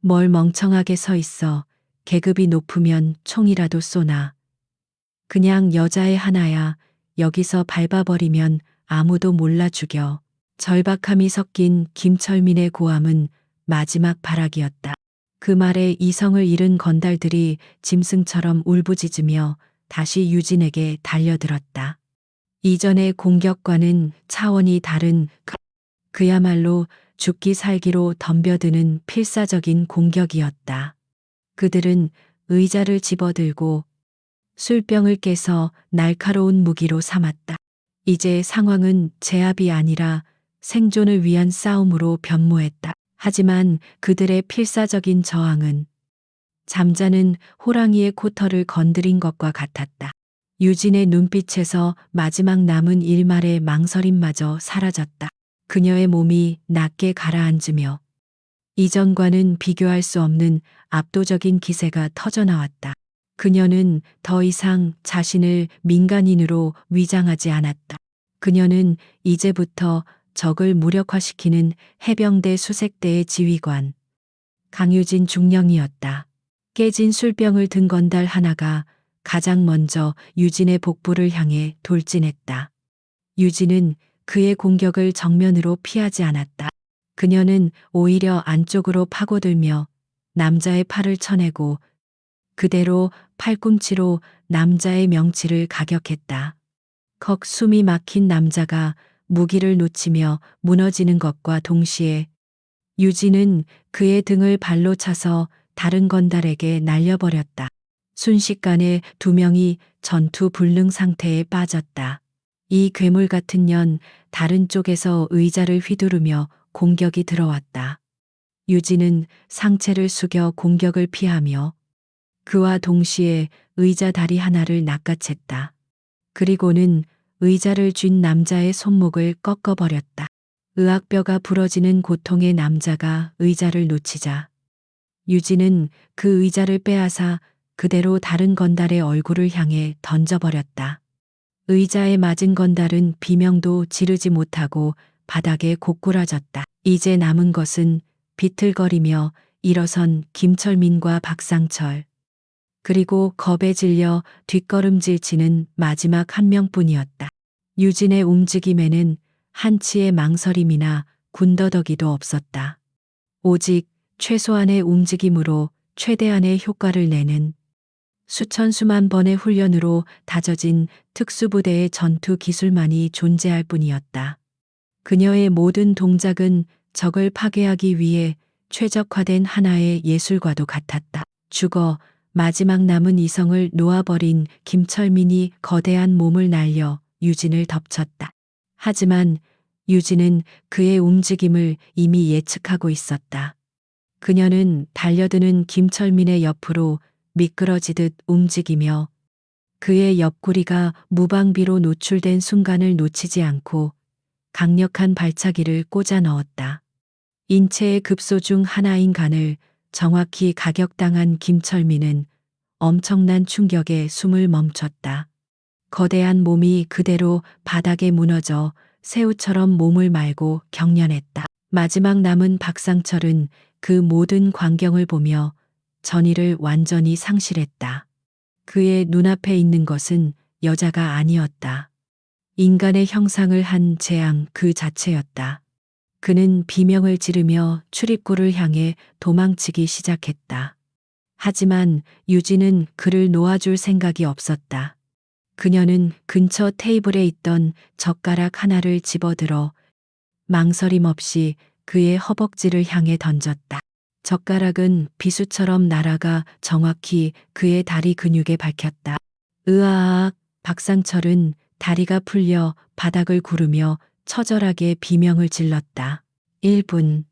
뭘 멍청하게 서 있어. 계급이 높으면 총이라도 쏘나. 그냥 여자애 하나야. 여기서 밟아버리면 아무도 몰라 죽여. 절박함이 섞인 김철민의 고함은 마지막 발악이었다. 그 말에 이성을 잃은 건달들이 짐승처럼 울부짖으며 다시 유진에게 달려들었다. 이전의 공격과는 차원이 다른 그야말로 죽기 살기로 덤벼드는 필사적인 공격이었다. 그들은 의자를 집어들고 술병을 깨서 날카로운 무기로 삼았다. 이제 상황은 제압이 아니라 생존을 위한 싸움으로 변모했다. 하지만 그들의 필사적인 저항은 잠자는 호랑이의 코털을 건드린 것과 같았다. 유진의 눈빛에서 마지막 남은 일말의 망설임마저 사라졌다. 그녀의 몸이 낮게 가라앉으며 이전과는 비교할 수 없는 압도적인 기세가 터져나왔다. 그녀는 더 이상 자신을 민간인으로 위장하지 않았다. 그녀는 이제부터 적을 무력화시키는 해병대 수색대의 지휘관 강유진 중령이었다. 깨진 술병을 든 건달 하나가 가장 먼저 유진의 복부를 향해 돌진했다. 유진은 그의 공격을 정면으로 피하지 않았다. 그녀는 오히려 안쪽으로 파고들며 남자의 팔을 쳐내고 그대로 팔꿈치로 남자의 명치를 가격했다. 컥 숨이 막힌 남자가 무기를 놓치며 무너지는 것과 동시에 유진은 그의 등을 발로 차서 다른 건달에게 날려버렸다. 순식간에 두 명이 전투 불능 상태에 빠졌다. 이 괴물 같은 년 다른 쪽에서 의자를 휘두르며 공격이 들어왔다. 유진은 상체를 숙여 공격을 피하며 그와 동시에 의자 다리 하나를 낚아챘다. 그리고는 의자를 쥔 남자의 손목을 꺾어버렸다. 의학뼈가 부러지는 고통의 남자가 의자를 놓치자 유진은 그 의자를 빼앗아 그대로 다른 건달의 얼굴을 향해 던져버렸다. 의자에 맞은 건달은 비명도 지르지 못하고 바닥에 고꾸라졌다. 이제 남은 것은 비틀거리며 일어선 김철민과 박상철, 그리고 겁에 질려 뒷걸음질 치는 마지막 한 명뿐이었다. 유진의 움직임에는 한치의 망설임이나 군더더기도 없었다. 오직 최소한의 움직임으로 최대한의 효과를 내는 수천 수만 번의 훈련으로 다져진 특수부대의 전투 기술만이 존재할 뿐이었다. 그녀의 모든 동작은 적을 파괴하기 위해 최적화된 하나의 예술과도 같았다. 죽어 마지막 남은 이성을 놓아버린 김철민이 거대한 몸을 날려 유진을 덮쳤다. 하지만 유진은 그의 움직임을 이미 예측하고 있었다. 그녀는 달려드는 김철민의 옆으로 미끄러지듯 움직이며 그의 옆구리가 무방비로 노출된 순간을 놓치지 않고 강력한 발차기를 꽂아 넣었다. 인체의 급소 중 하나인 간을 정확히 가격당한 김철민은 엄청난 충격에 숨을 멈췄다. 거대한 몸이 그대로 바닥에 무너져 새우처럼 몸을 말고 경련했다. 마지막 남은 박상철은 그 모든 광경을 보며 전의를 완전히 상실했다. 그의 눈앞에 있는 것은 여자가 아니었다. 인간의 형상을 한 재앙 그 자체였다. 그는 비명을 지르며 출입구를 향해 도망치기 시작했다. 하지만 유진은 그를 놓아줄 생각이 없었다. 그녀는 근처 테이블에 있던 젓가락 하나를 집어들어 망설임 없이 그의 허벅지를 향해 던졌다. 젓가락은 비수처럼 날아가 정확히 그의 다리 근육에 박혔다. 으아악! 박상철은 다리가 풀려 바닥을 구르며 처절하게 비명을 질렀다. 1분.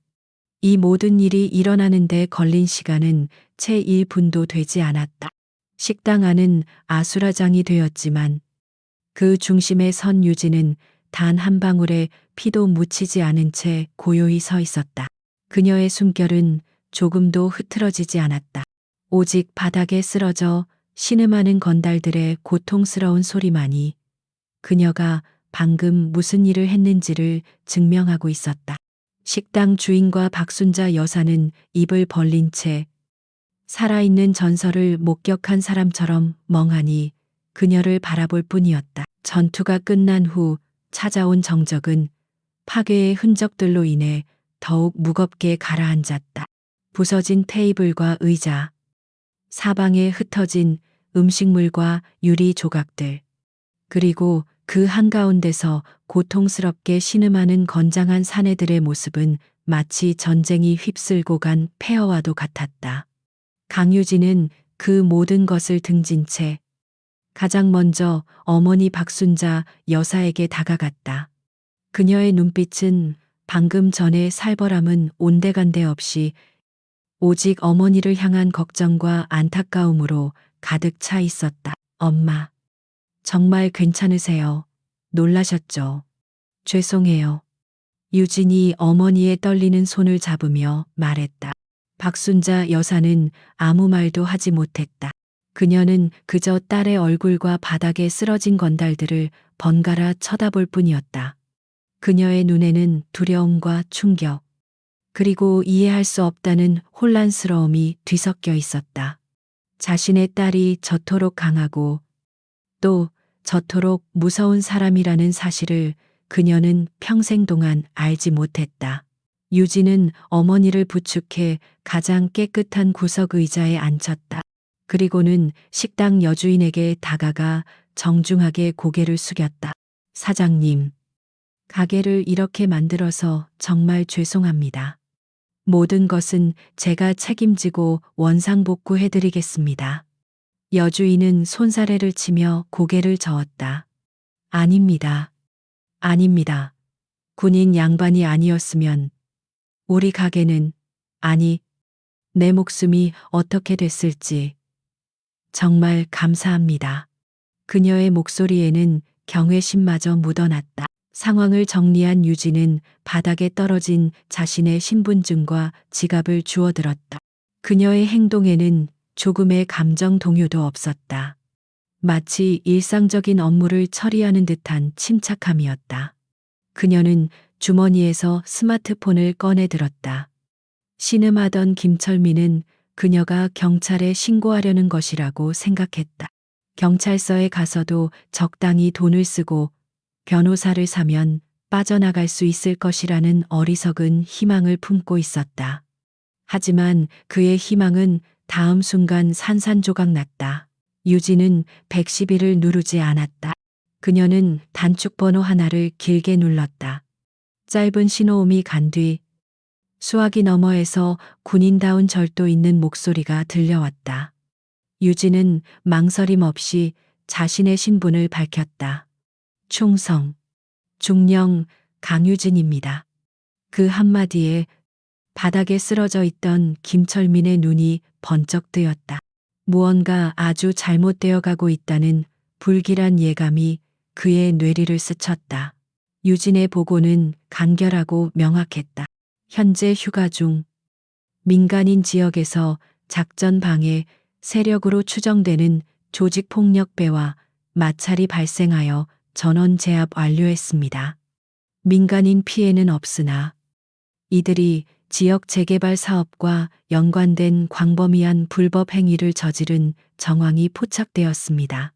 이 모든 일이 일어나는데 걸린 시간은 채 1분도 되지 않았다. 식당 안은 아수라장이 되었지만 그 중심에 선 유진은 단 한 방울의 피도 묻히지 않은 채 고요히 서 있었다. 그녀의 숨결은 조금도 흐트러지지 않았다. 오직 바닥에 쓰러져 신음하는 건달들의 고통스러운 소리만이 그녀가 방금 무슨 일을 했는지를 증명하고 있었다. 식당 주인과 박순자 여사는 입을 벌린 채 살아있는 전설을 목격한 사람처럼 멍하니 그녀를 바라볼 뿐이었다. 전투가 끝난 후 찾아온 정적은 파괴의 흔적들로 인해 더욱 무겁게 가라앉았다. 부서진 테이블과 의자, 사방에 흩어진 음식물과 유리 조각들, 그리고 그 한가운데서 고통스럽게 신음하는 건장한 사내들의 모습은 마치 전쟁이 휩쓸고 간 폐허와도 같았다. 강유진은 그 모든 것을 등진 채 가장 먼저 어머니 박순자 여사에게 다가갔다. 그녀의 눈빛은 방금 전의 살벌함은 온데간데 없이 오직 어머니를 향한 걱정과 안타까움으로 가득 차 있었다. 엄마, 정말 괜찮으세요? 놀라셨죠? 죄송해요. 유진이 어머니의 떨리는 손을 잡으며 말했다. 박순자 여사는 아무 말도 하지 못했다. 그녀는 그저 딸의 얼굴과 바닥에 쓰러진 건달들을 번갈아 쳐다볼 뿐이었다. 그녀의 눈에는 두려움과 충격, 그리고 이해할 수 없다는 혼란스러움이 뒤섞여 있었다. 자신의 딸이 저토록 강하고 또 저토록 무서운 사람이라는 사실을 그녀는 평생 동안 알지 못했다. 유진은 어머니를 부축해 가장 깨끗한 구석 의자에 앉혔다. 그리고는 식당 여주인에게 다가가 정중하게 고개를 숙였다. 사장님, 가게를 이렇게 만들어서 정말 죄송합니다. 모든 것은 제가 책임지고 원상복구해드리겠습니다. 여주인은 손사래를 치며 고개를 저었다. 아닙니다. 아닙니다. 군인 양반이 아니었으면 우리 가게는, 아니, 내 목숨이 어떻게 됐을지 정말 감사합니다. 그녀의 목소리에는 경외심마저 묻어났다. 상황을 정리한 유진은 바닥에 떨어진 자신의 신분증과 지갑을 주워들었다. 그녀의 행동에는 조금의 감정 동요도 없었다. 마치 일상적인 업무를 처리하는 듯한 침착함이었다. 그녀는 주머니에서 스마트폰을 꺼내 들었다. 신음하던 김철민은 그녀가 경찰에 신고하려는 것이라고 생각했다. 경찰서에 가서도 적당히 돈을 쓰고 변호사를 사면 빠져나갈 수 있을 것이라는 어리석은 희망을 품고 있었다. 하지만 그의 희망은 다음 순간 산산조각 났다. 유진은 111을 누르지 않았다. 그녀는 단축번호 하나를 길게 눌렀다. 짧은 신호음이 간 뒤 수화기 너머에서 군인다운 절도 있는 목소리가 들려왔다. 유진은 망설임 없이 자신의 신분을 밝혔다. 충성, 중령, 강유진입니다. 그 한마디에 바닥에 쓰러져 있던 김철민의 눈이 번쩍 뜨였다. 무언가 아주 잘못되어 가고 있다는 불길한 예감이 그의 뇌리를 스쳤다. 유진의 보고는 간결하고 명확했다. 현재 휴가 중, 민간인 지역에서 작전 방해 세력으로 추정되는 조직폭력배와 마찰이 발생하여 전원 제압 완료했습니다. 민간인 피해는 없으나 이들이 지역 재개발 사업과 연관된 광범위한 불법 행위를 저지른 정황이 포착되었습니다.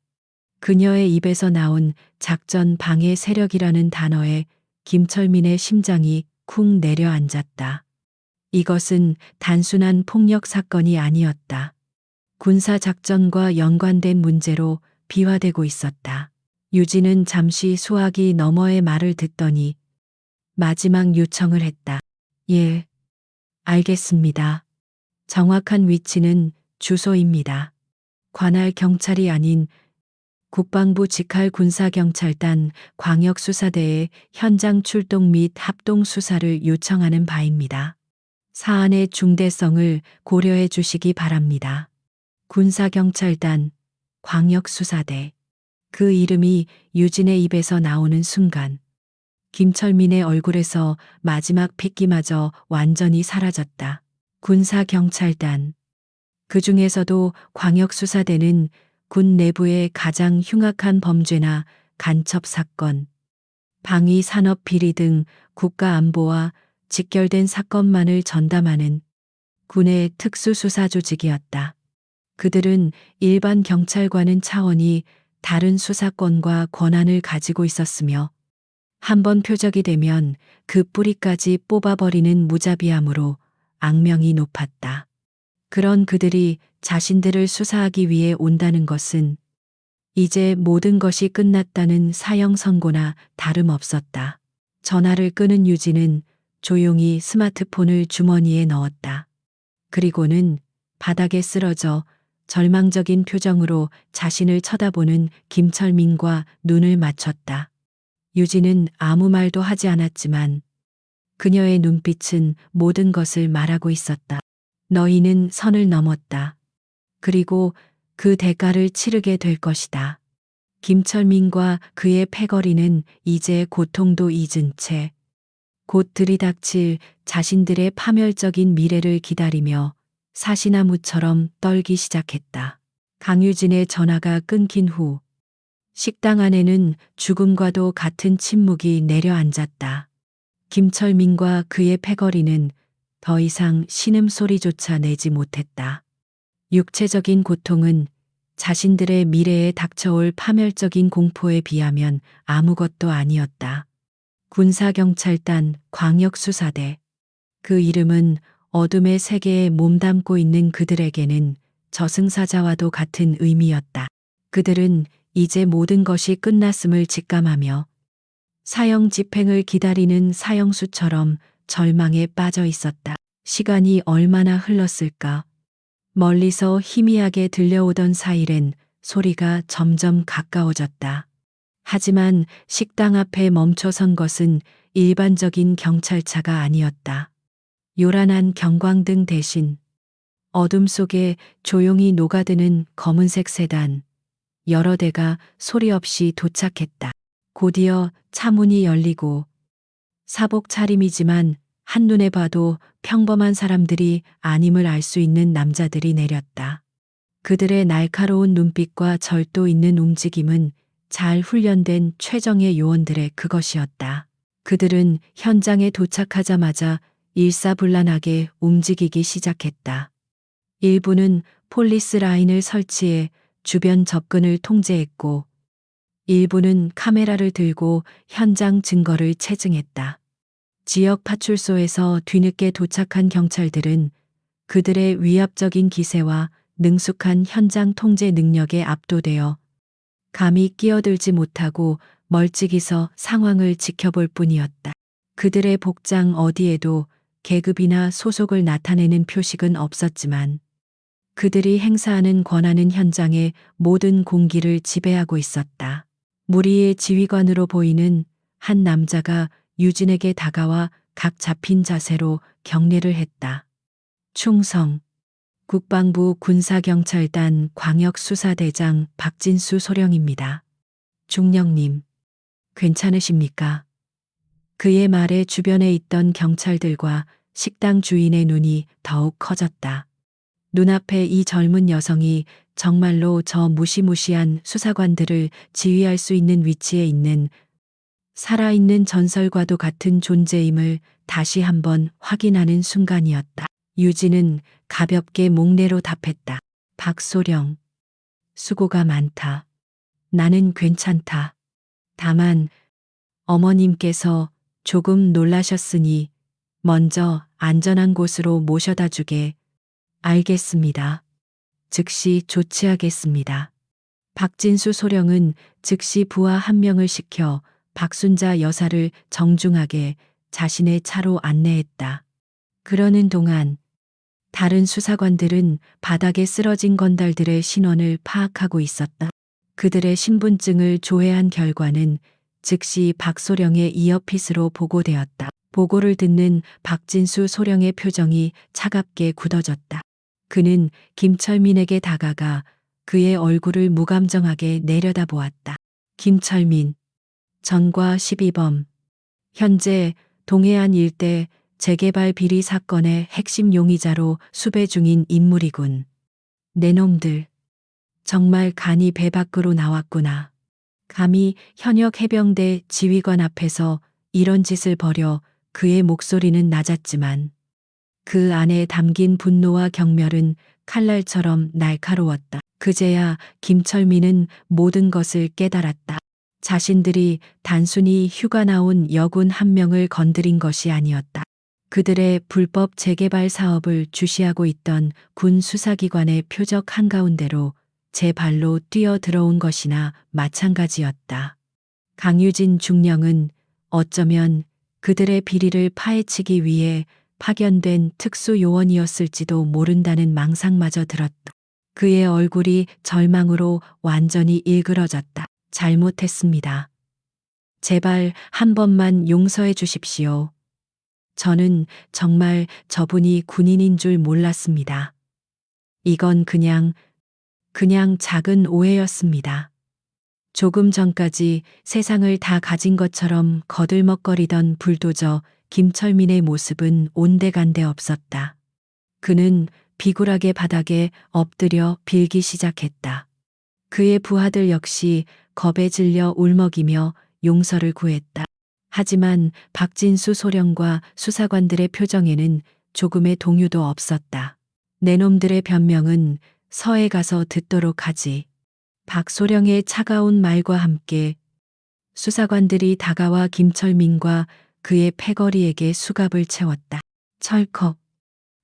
그녀의 입에서 나온 작전 방해 세력이라는 단어에 김철민의 심장이 쿵 내려앉았다. 이것은 단순한 폭력 사건이 아니었다. 군사 작전과 연관된 문제로 비화되고 있었다. 유진은 잠시 수화기 너머의 말을 듣더니 마지막 요청을 했다. 예, 알겠습니다. 정확한 위치는 주소입니다. 관할 경찰이 아닌 국방부 직할 군사경찰단 광역수사대의 현장 출동 및 합동 수사를 요청하는 바입니다. 사안의 중대성을 고려해 주시기 바랍니다. 군사경찰단 광역수사대. 그 이름이 유진의 입에서 나오는 순간 김철민의 얼굴에서 마지막 핏기마저 완전히 사라졌다. 군사경찰단. 그 중에서도 광역수사대는 군 내부의 가장 흉악한 범죄나 간첩 사건, 방위 산업 비리 등 국가 안보와 직결된 사건만을 전담하는 군의 특수수사 조직이었다. 그들은 일반 경찰과는 차원이 다른 수사권과 권한을 가지고 있었으며 한번 표적이 되면 그 뿌리까지 뽑아버리는 무자비함으로 악명이 높았다. 그런 그들이 자신들을 수사하기 위해 온다는 것은 이제 모든 것이 끝났다는 사형 선고나 다름없었다. 전화를 끄는 유진은 조용히 스마트폰을 주머니에 넣었다. 그리고는 바닥에 쓰러져 절망적인 표정으로 자신을 쳐다보는 김철민과 눈을 맞췄다. 유진은 아무 말도 하지 않았지만 그녀의 눈빛은 모든 것을 말하고 있었다. 너희는 선을 넘었다. 그리고 그 대가를 치르게 될 것이다. 김철민과 그의 패거리는 이제 고통도 잊은 채 곧 들이닥칠 자신들의 파멸적인 미래를 기다리며 사시나무처럼 떨기 시작했다. 강유진의 전화가 끊긴 후 식당 안에는 죽음과도 같은 침묵이 내려앉았다. 김철민과 그의 패거리는 더 이상 신음소리조차 내지 못했다. 육체적인 고통은 자신들의 미래에 닥쳐올 파멸적인 공포에 비하면 아무것도 아니었다. 군사경찰단 광역수사대. 그 이름은 어둠의 세계에 몸담고 있는 그들에게는 저승사자와도 같은 의미였다. 그들은 이제 모든 것이 끝났음을 직감하며 사형 집행을 기다리는 사형수처럼 절망에 빠져 있었다. 시간이 얼마나 흘렀을까? 멀리서 희미하게 들려오던 사이렌 소리가 점점 가까워졌다. 하지만 식당 앞에 멈춰선 것은 일반적인 경찰차가 아니었다. 요란한 경광등 대신 어둠 속에 조용히 녹아드는 검은색 세단, 여러 대가 소리 없이 도착했다. 곧이어 차문이 열리고 사복 차림이지만 한눈에 봐도 평범한 사람들이 아님을 알 수 있는 남자들이 내렸다. 그들의 날카로운 눈빛과 절도 있는 움직임은 잘 훈련된 최정예 요원들의 그것이었다. 그들은 현장에 도착하자마자 일사불란하게 움직이기 시작했다. 일부는 폴리스 라인을 설치해 주변 접근을 통제했고, 일부는 카메라를 들고 현장 증거를 체증했다. 지역 파출소에서 뒤늦게 도착한 경찰들은 그들의 위압적인 기세와 능숙한 현장 통제 능력에 압도되어 감히 끼어들지 못하고 멀찍이서 상황을 지켜볼 뿐이었다. 그들의 복장 어디에도 계급이나 소속을 나타내는 표식은 없었지만 그들이 행사하는 권한은 현장의 모든 공기를 지배하고 있었다. 무리의 지휘관으로 보이는 한 남자가 유진에게 다가와 각 잡힌 자세로 경례를 했다. 충성. 국방부 군사경찰단 광역수사대장 박진수 소령입니다. 중령님, 괜찮으십니까? 그의 말에 주변에 있던 경찰들과 식당 주인의 눈이 더욱 커졌다. 눈앞에 이 젊은 여성이 정말로 저 무시무시한 수사관들을 지휘할 수 있는 위치에 있는 살아있는 전설과도 같은 존재임을 다시 한번 확인하는 순간이었다. 유진은 가볍게 목례로 답했다. 박소령, 수고가 많다. 나는 괜찮다. 다만 어머님께서 조금 놀라셨으니 먼저 안전한 곳으로 모셔다 주게. 알겠습니다. 즉시 조치하겠습니다. 박진수 소령은 즉시 부하 한 명을 시켜 박순자 여사를 정중하게 자신의 차로 안내했다. 그러는 동안 다른 수사관들은 바닥에 쓰러진 건달들의 신원을 파악하고 있었다. 그들의 신분증을 조회한 결과는 즉시 박소령의 이어핏으로 보고되었다. 보고를 듣는 박진수 소령의 표정이 차갑게 굳어졌다. 그는 김철민에게 다가가 그의 얼굴을 무감정하게 내려다보았다. 김철민, 전과 12범. 현재 동해안 일대 재개발 비리 사건의 핵심 용의자로 수배 중인 인물이군. 내 놈들. 정말 간이 배 밖으로 나왔구나. 감히 현역 해병대 지휘관 앞에서 이런 짓을 벌여. 그의 목소리는 낮았지만 그 안에 담긴 분노와 경멸은 칼날처럼 날카로웠다. 그제야 김철민은 모든 것을 깨달았다. 자신들이 단순히 휴가 나온 여군 한 명을 건드린 것이 아니었다. 그들의 불법 재개발 사업을 주시하고 있던 군 수사기관의 표적 한가운데로 제 발로 뛰어 들어온 것이나 마찬가지였다. 강유진 중령은 어쩌면 그들의 비리를 파헤치기 위해 파견된 특수요원이었을지도 모른다는 망상마저 들었다. 그의 얼굴이 절망으로 완전히 일그러졌다. 잘못했습니다. 제발 한 번만 용서해 주십시오. 저는 정말 저분이 군인인 줄 몰랐습니다. 이건 그냥 작은 오해였습니다. 조금 전까지 세상을 다 가진 것처럼 거들먹거리던 불도저 김철민의 모습은 온데간데 없었다. 그는 비굴하게 바닥에 엎드려 빌기 시작했다. 그의 부하들 역시 겁에 질려 울먹이며 용서를 구했다. 하지만 박진수 소령과 수사관들의 표정에는 조금의 동요도 없었다. 내 놈들의 변명은 서해 가서 듣도록 하지. 박소령의 차가운 말과 함께 수사관들이 다가와 김철민과 그의 패거리에게 수갑을 채웠다. 철컥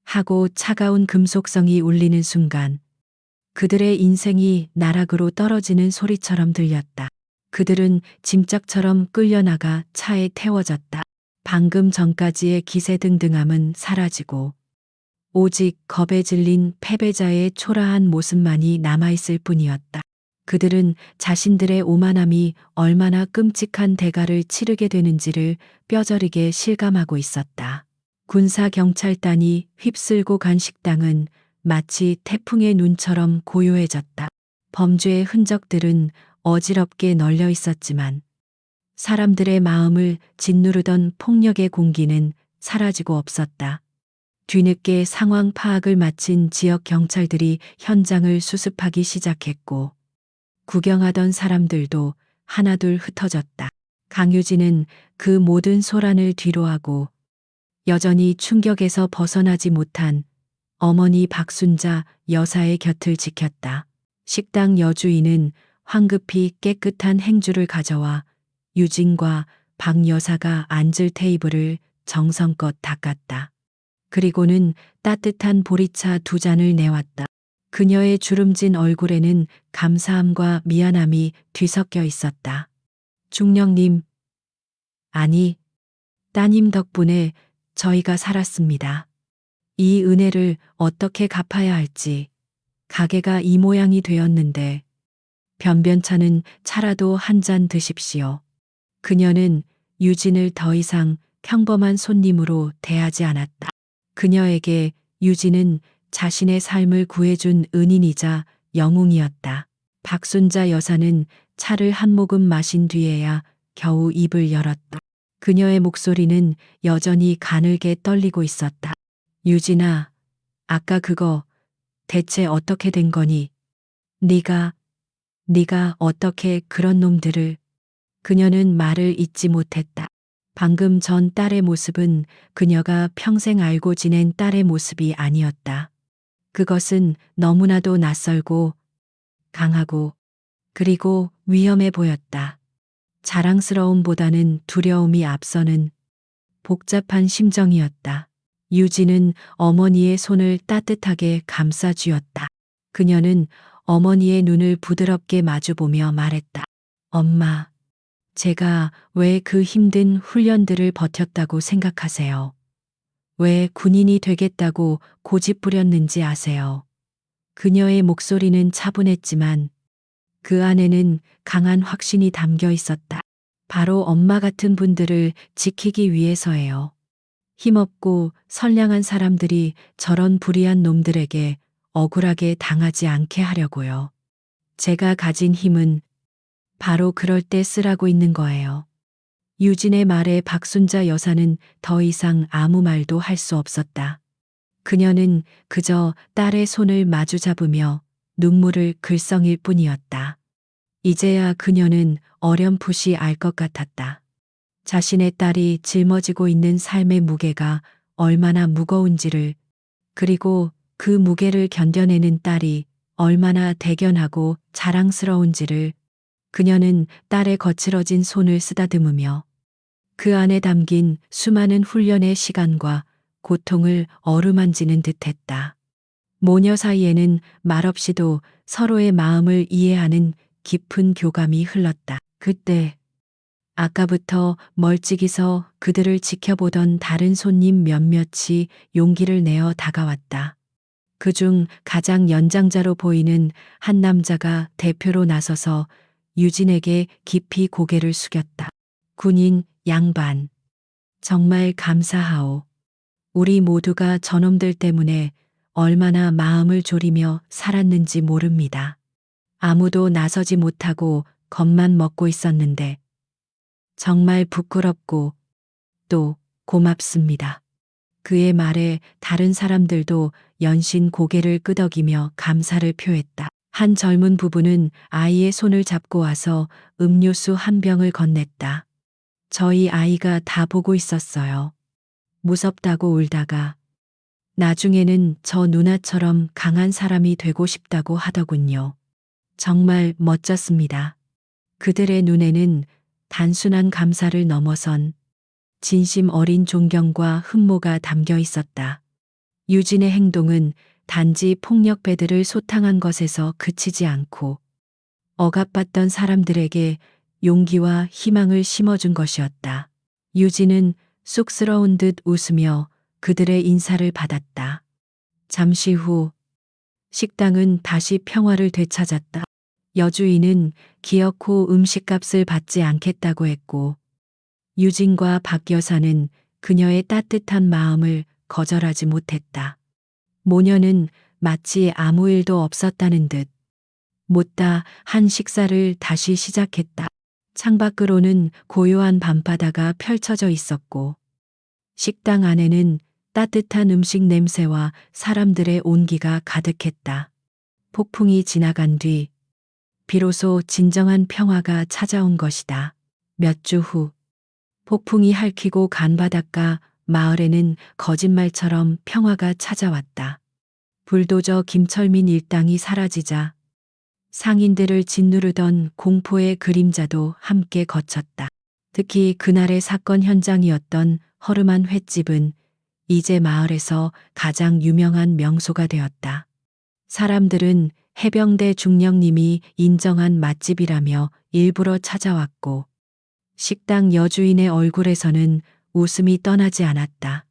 하고 차가운 금속성이 울리는 순간 그들의 인생이 나락으로 떨어지는 소리처럼 들렸다. 그들은 짐짝처럼 끌려나가 차에 태워졌다. 방금 전까지의 기세등등함은 사라지고 오직 겁에 질린 패배자의 초라한 모습만이 남아있을 뿐이었다. 그들은 자신들의 오만함이 얼마나 끔찍한 대가를 치르게 되는지를 뼈저리게 실감하고 있었다. 군사경찰단이 휩쓸고 간 식당은 마치 태풍의 눈처럼 고요해졌다. 범죄의 흔적들은 어지럽게 널려 있었지만 사람들의 마음을 짓누르던 폭력의 공기는 사라지고 없었다. 뒤늦게 상황 파악을 마친 지역 경찰들이 현장을 수습하기 시작했고 구경하던 사람들도 하나둘 흩어졌다. 강유진은 그 모든 소란을 뒤로하고 여전히 충격에서 벗어나지 못한 어머니 박순자 여사의 곁을 지켰다. 식당 여주인은 황급히 깨끗한 행주를 가져와 유진과 박 여사가 앉을 테이블을 정성껏 닦았다. 그리고는 따뜻한 보리차 2잔을 내왔다. 그녀의 주름진 얼굴에는 감사함과 미안함이 뒤섞여 있었다. 중령님, 아니, 따님 덕분에 저희가 살았습니다. 이 은혜를 어떻게 갚아야 할지 가게가 이 모양이 되었는데 변변찮은 차라도 한 잔 드십시오. 그녀는 유진을 더 이상 평범한 손님으로 대하지 않았다. 그녀에게 유진은 자신의 삶을 구해준 은인이자 영웅이었다. 박순자 여사는 차를 한 모금 마신 뒤에야 겨우 입을 열었다. 그녀의 목소리는 여전히 가늘게 떨리고 있었다. 유진아, 아까 그거 대체 어떻게 된 거니? 네가 어떻게 그런 놈들을... 그녀는 말을 잇지 못했다. 방금 전 딸의 모습은 그녀가 평생 알고 지낸 딸의 모습이 아니었다. 그것은 너무나도 낯설고 강하고 그리고 위험해 보였다. 자랑스러움보다는 두려움이 앞서는 복잡한 심정이었다. 유진은 어머니의 손을 따뜻하게 감싸 쥐었다. 그녀는 어머니의 눈을 부드럽게 마주보며 말했다. 엄마, 제가 왜 그 힘든 훈련들을 버텼다고 생각하세요? 왜 군인이 되겠다고 고집부렸는지 아세요? 그녀의 목소리는 차분했지만 그 안에는 강한 확신이 담겨 있었다. 바로 엄마 같은 분들을 지키기 위해서예요. 힘없고 선량한 사람들이 저런 불의한 놈들에게 억울하게 당하지 않게 하려고요. 제가 가진 힘은 바로 그럴 때 쓰라고 있는 거예요. 유진의 말에 박순자 여사는 더 이상 아무 말도 할 수 없었다. 그녀는 그저 딸의 손을 마주 잡으며 눈물을 글썽일 뿐이었다. 이제야 그녀는 어렴풋이 알 것 같았다. 자신의 딸이 짊어지고 있는 삶의 무게가 얼마나 무거운지를, 그리고 그 무게를 견뎌내는 딸이 얼마나 대견하고 자랑스러운지를. 그녀는 딸의 거칠어진 손을 쓰다듬으며 그 안에 담긴 수많은 훈련의 시간과 고통을 어루만지는 듯했다. 모녀 사이에는 말없이도 서로의 마음을 이해하는 깊은 교감이 흘렀다. 그때 아까부터 멀찍이서 그들을 지켜보던 다른 손님 몇몇이 용기를 내어 다가왔다. 그중 가장 연장자로 보이는 한 남자가 대표로 나서서 유진에게 깊이 고개를 숙였다. 군인 양반, 정말 감사하오. 우리 모두가 저놈들 때문에 얼마나 마음을 졸이며 살았는지 모릅니다. 아무도 나서지 못하고 겁만 먹고 있었는데 정말 부끄럽고 또 고맙습니다. 그의 말에 다른 사람들도 연신 고개를 끄덕이며 감사를 표했다. 한 젊은 부부는 아이의 손을 잡고 와서 음료수 한 병을 건넸다. 저희 아이가 다 보고 있었어요. 무섭다고 울다가 나중에는 저 누나처럼 강한 사람이 되고 싶다고 하더군요. 정말 멋졌습니다. 그들의 눈에는 단순한 감사를 넘어선 진심 어린 존경과 흠모가 담겨 있었다. 유진의 행동은 단지 폭력배들을 소탕한 것에서 그치지 않고 억압받던 사람들에게 용기와 희망을 심어준 것이었다. 유진은 쑥스러운 듯 웃으며 그들의 인사를 받았다. 잠시 후 식당은 다시 평화를 되찾았다. 여주인은 기어코 음식값을 받지 않겠다고 했고 유진과 박 여사는 그녀의 따뜻한 마음을 거절하지 못했다. 모녀는 마치 아무 일도 없었다는 듯 못다 한 식사를 다시 시작했다. 창밖으로는 고요한 밤바다가 펼쳐져 있었고 식당 안에는 따뜻한 음식 냄새와 사람들의 온기가 가득했다. 폭풍이 지나간 뒤 비로소 진정한 평화가 찾아온 것이다. 몇 주 후 폭풍이 핥히고 간 바닷가 마을에는 거짓말처럼 평화가 찾아왔다. 불도저 김철민 일당이 사라지자 상인들을 짓누르던 공포의 그림자도 함께 거쳤다. 특히 그날의 사건 현장이었던 허름한 횟집은 이제 마을에서 가장 유명한 명소가 되었다. 사람들은 해병대 중령님이 인정한 맛집이라며 일부러 찾아왔고 식당 여주인의 얼굴에서는 웃음이 떠나지 않았다.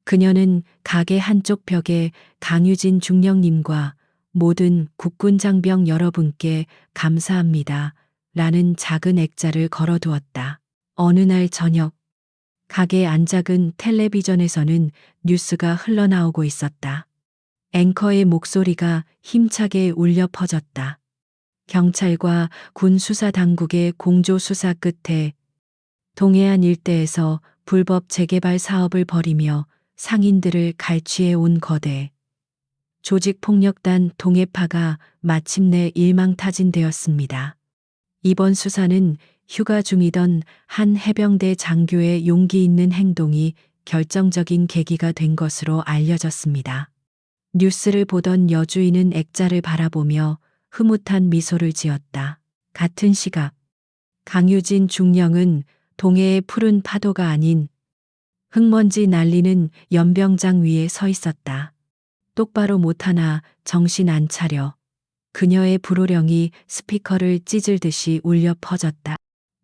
그녀는 가게 한쪽 벽에 강유진 중령님과 모든 국군 장병 여러분께 감사합니다. 라는 작은 액자를 걸어두었다. 어느 날 저녁, 가게 안작은 텔레비전에서는 뉴스가 흘러나오고 있었다. 앵커의 목소리가 힘차게 울려 퍼졌다. 경찰과 군 수사 당국의 공조 수사 끝에 동해안 일대에서 불법 재개발 사업을 벌이며 상인들을 갈취해 온 거대 조직폭력단 동해파가 마침내 일망타진되었습니다. 이번 수사는 휴가 중이던 한 해병대 장교의 용기 있는 행동이 결정적인 계기가 된 것으로 알려졌습니다. 뉴스를 보던 여주인은 액자를 바라보며 흐뭇한 미소를 지었다. 같은 시각 강유진 중령은 동해의 푸른 파도가 아닌 흙먼지 날리는 연병장 위에 서 있었다. 똑바로 못하나 정신 안 차려 그녀의 불호령이 스피커를 찢을듯이 울려 퍼졌다.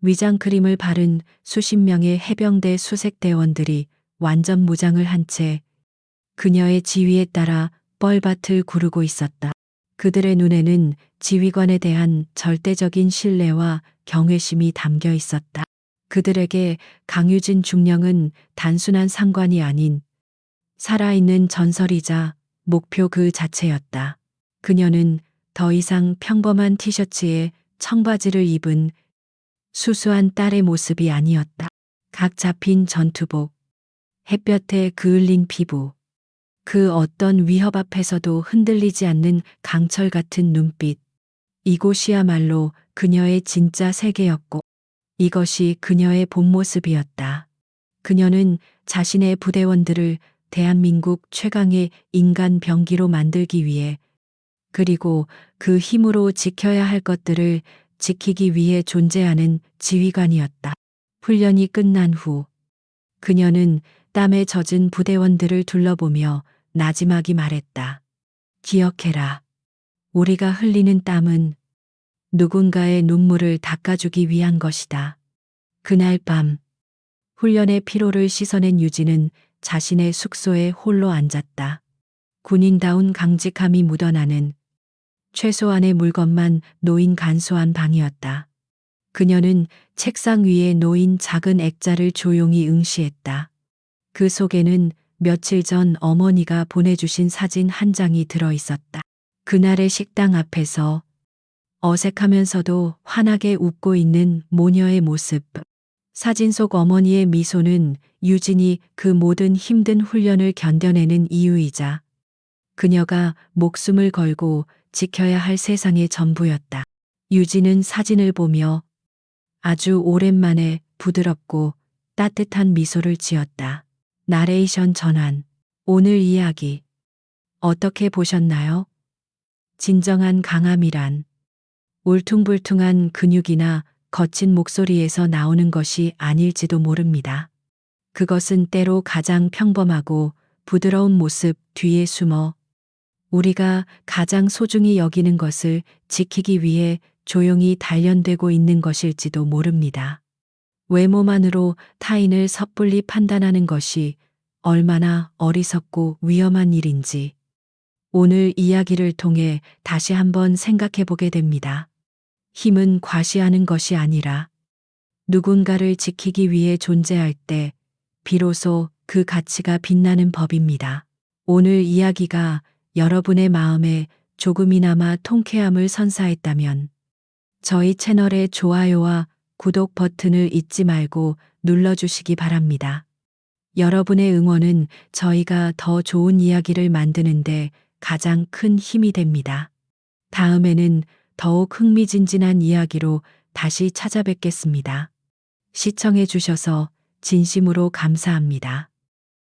위장 크림을 바른 수십 명의 해병대 수색대원들이 완전 무장을 한 채 그녀의 지휘에 따라 뻘밭을 구르고 있었다. 그들의 눈에는 지휘관에 대한 절대적인 신뢰와 경외심이 담겨 있었다. 그들에게 강유진 중령은 단순한 상관이 아닌 살아있는 전설이자 목표 그 자체였다. 그녀는 더 이상 평범한 티셔츠에 청바지를 입은 수수한 딸의 모습이 아니었다. 각 잡힌 전투복, 햇볕에 그을린 피부, 그 어떤 위협 앞에서도 흔들리지 않는 강철 같은 눈빛. 이곳이야말로 그녀의 진짜 세계였고 이것이 그녀의 본 모습이었다. 그녀는 자신의 부대원들을 대한민국 최강의 인간 병기로 만들기 위해 그리고 그 힘으로 지켜야 할 것들을 지키기 위해 존재하는 지휘관이었다. 훈련이 끝난 후 그녀는 땀에 젖은 부대원들을 둘러보며 나지막이 말했다. 기억해라. 우리가 흘리는 땀은 누군가의 눈물을 닦아주기 위한 것이다. 그날 밤 훈련의 피로를 씻어낸 유진은 자신의 숙소에 홀로 앉았다. 군인다운 강직함이 묻어나는 최소한의 물건만 놓인 간소한 방이었다. 그녀는 책상 위에 놓인 작은 액자를 조용히 응시했다. 그 속에는 며칠 전 어머니가 보내주신 사진 한 장이 들어 있었다. 그날의 식당 앞에서 어색하면서도 환하게 웃고 있는 모녀의 모습. 사진 속 어머니의 미소는 유진이 그 모든 힘든 훈련을 견뎌내는 이유이자 그녀가 목숨을 걸고 지켜야 할 세상의 전부였다. 유진은 사진을 보며 아주 오랜만에 부드럽고 따뜻한 미소를 지었다. 나레이션 전환. 오늘 이야기 어떻게 보셨나요? 진정한 강함이란 울퉁불퉁한 근육이나 거친 목소리에서 나오는 것이 아닐지도 모릅니다. 그것은 때로 가장 평범하고 부드러운 모습 뒤에 숨어 우리가 가장 소중히 여기는 것을 지키기 위해 조용히 단련되고 있는 것일지도 모릅니다. 외모만으로 타인을 섣불리 판단하는 것이 얼마나 어리석고 위험한 일인지 오늘 이야기를 통해 다시 한번 생각해 보게 됩니다. 힘은 과시하는 것이 아니라 누군가를 지키기 위해 존재할 때 비로소 그 가치가 빛나는 법입니다. 오늘 이야기가 여러분의 마음에 조금이나마 통쾌함을 선사했다면 저희 채널의 좋아요와 구독 버튼을 잊지 말고 눌러주시기 바랍니다. 여러분의 응원은 저희가 더 좋은 이야기를 만드는데 가장 큰 힘이 됩니다. 다음에는 더욱 흥미진진한 이야기로 다시 찾아뵙겠습니다. 시청해 주셔서 진심으로 감사합니다.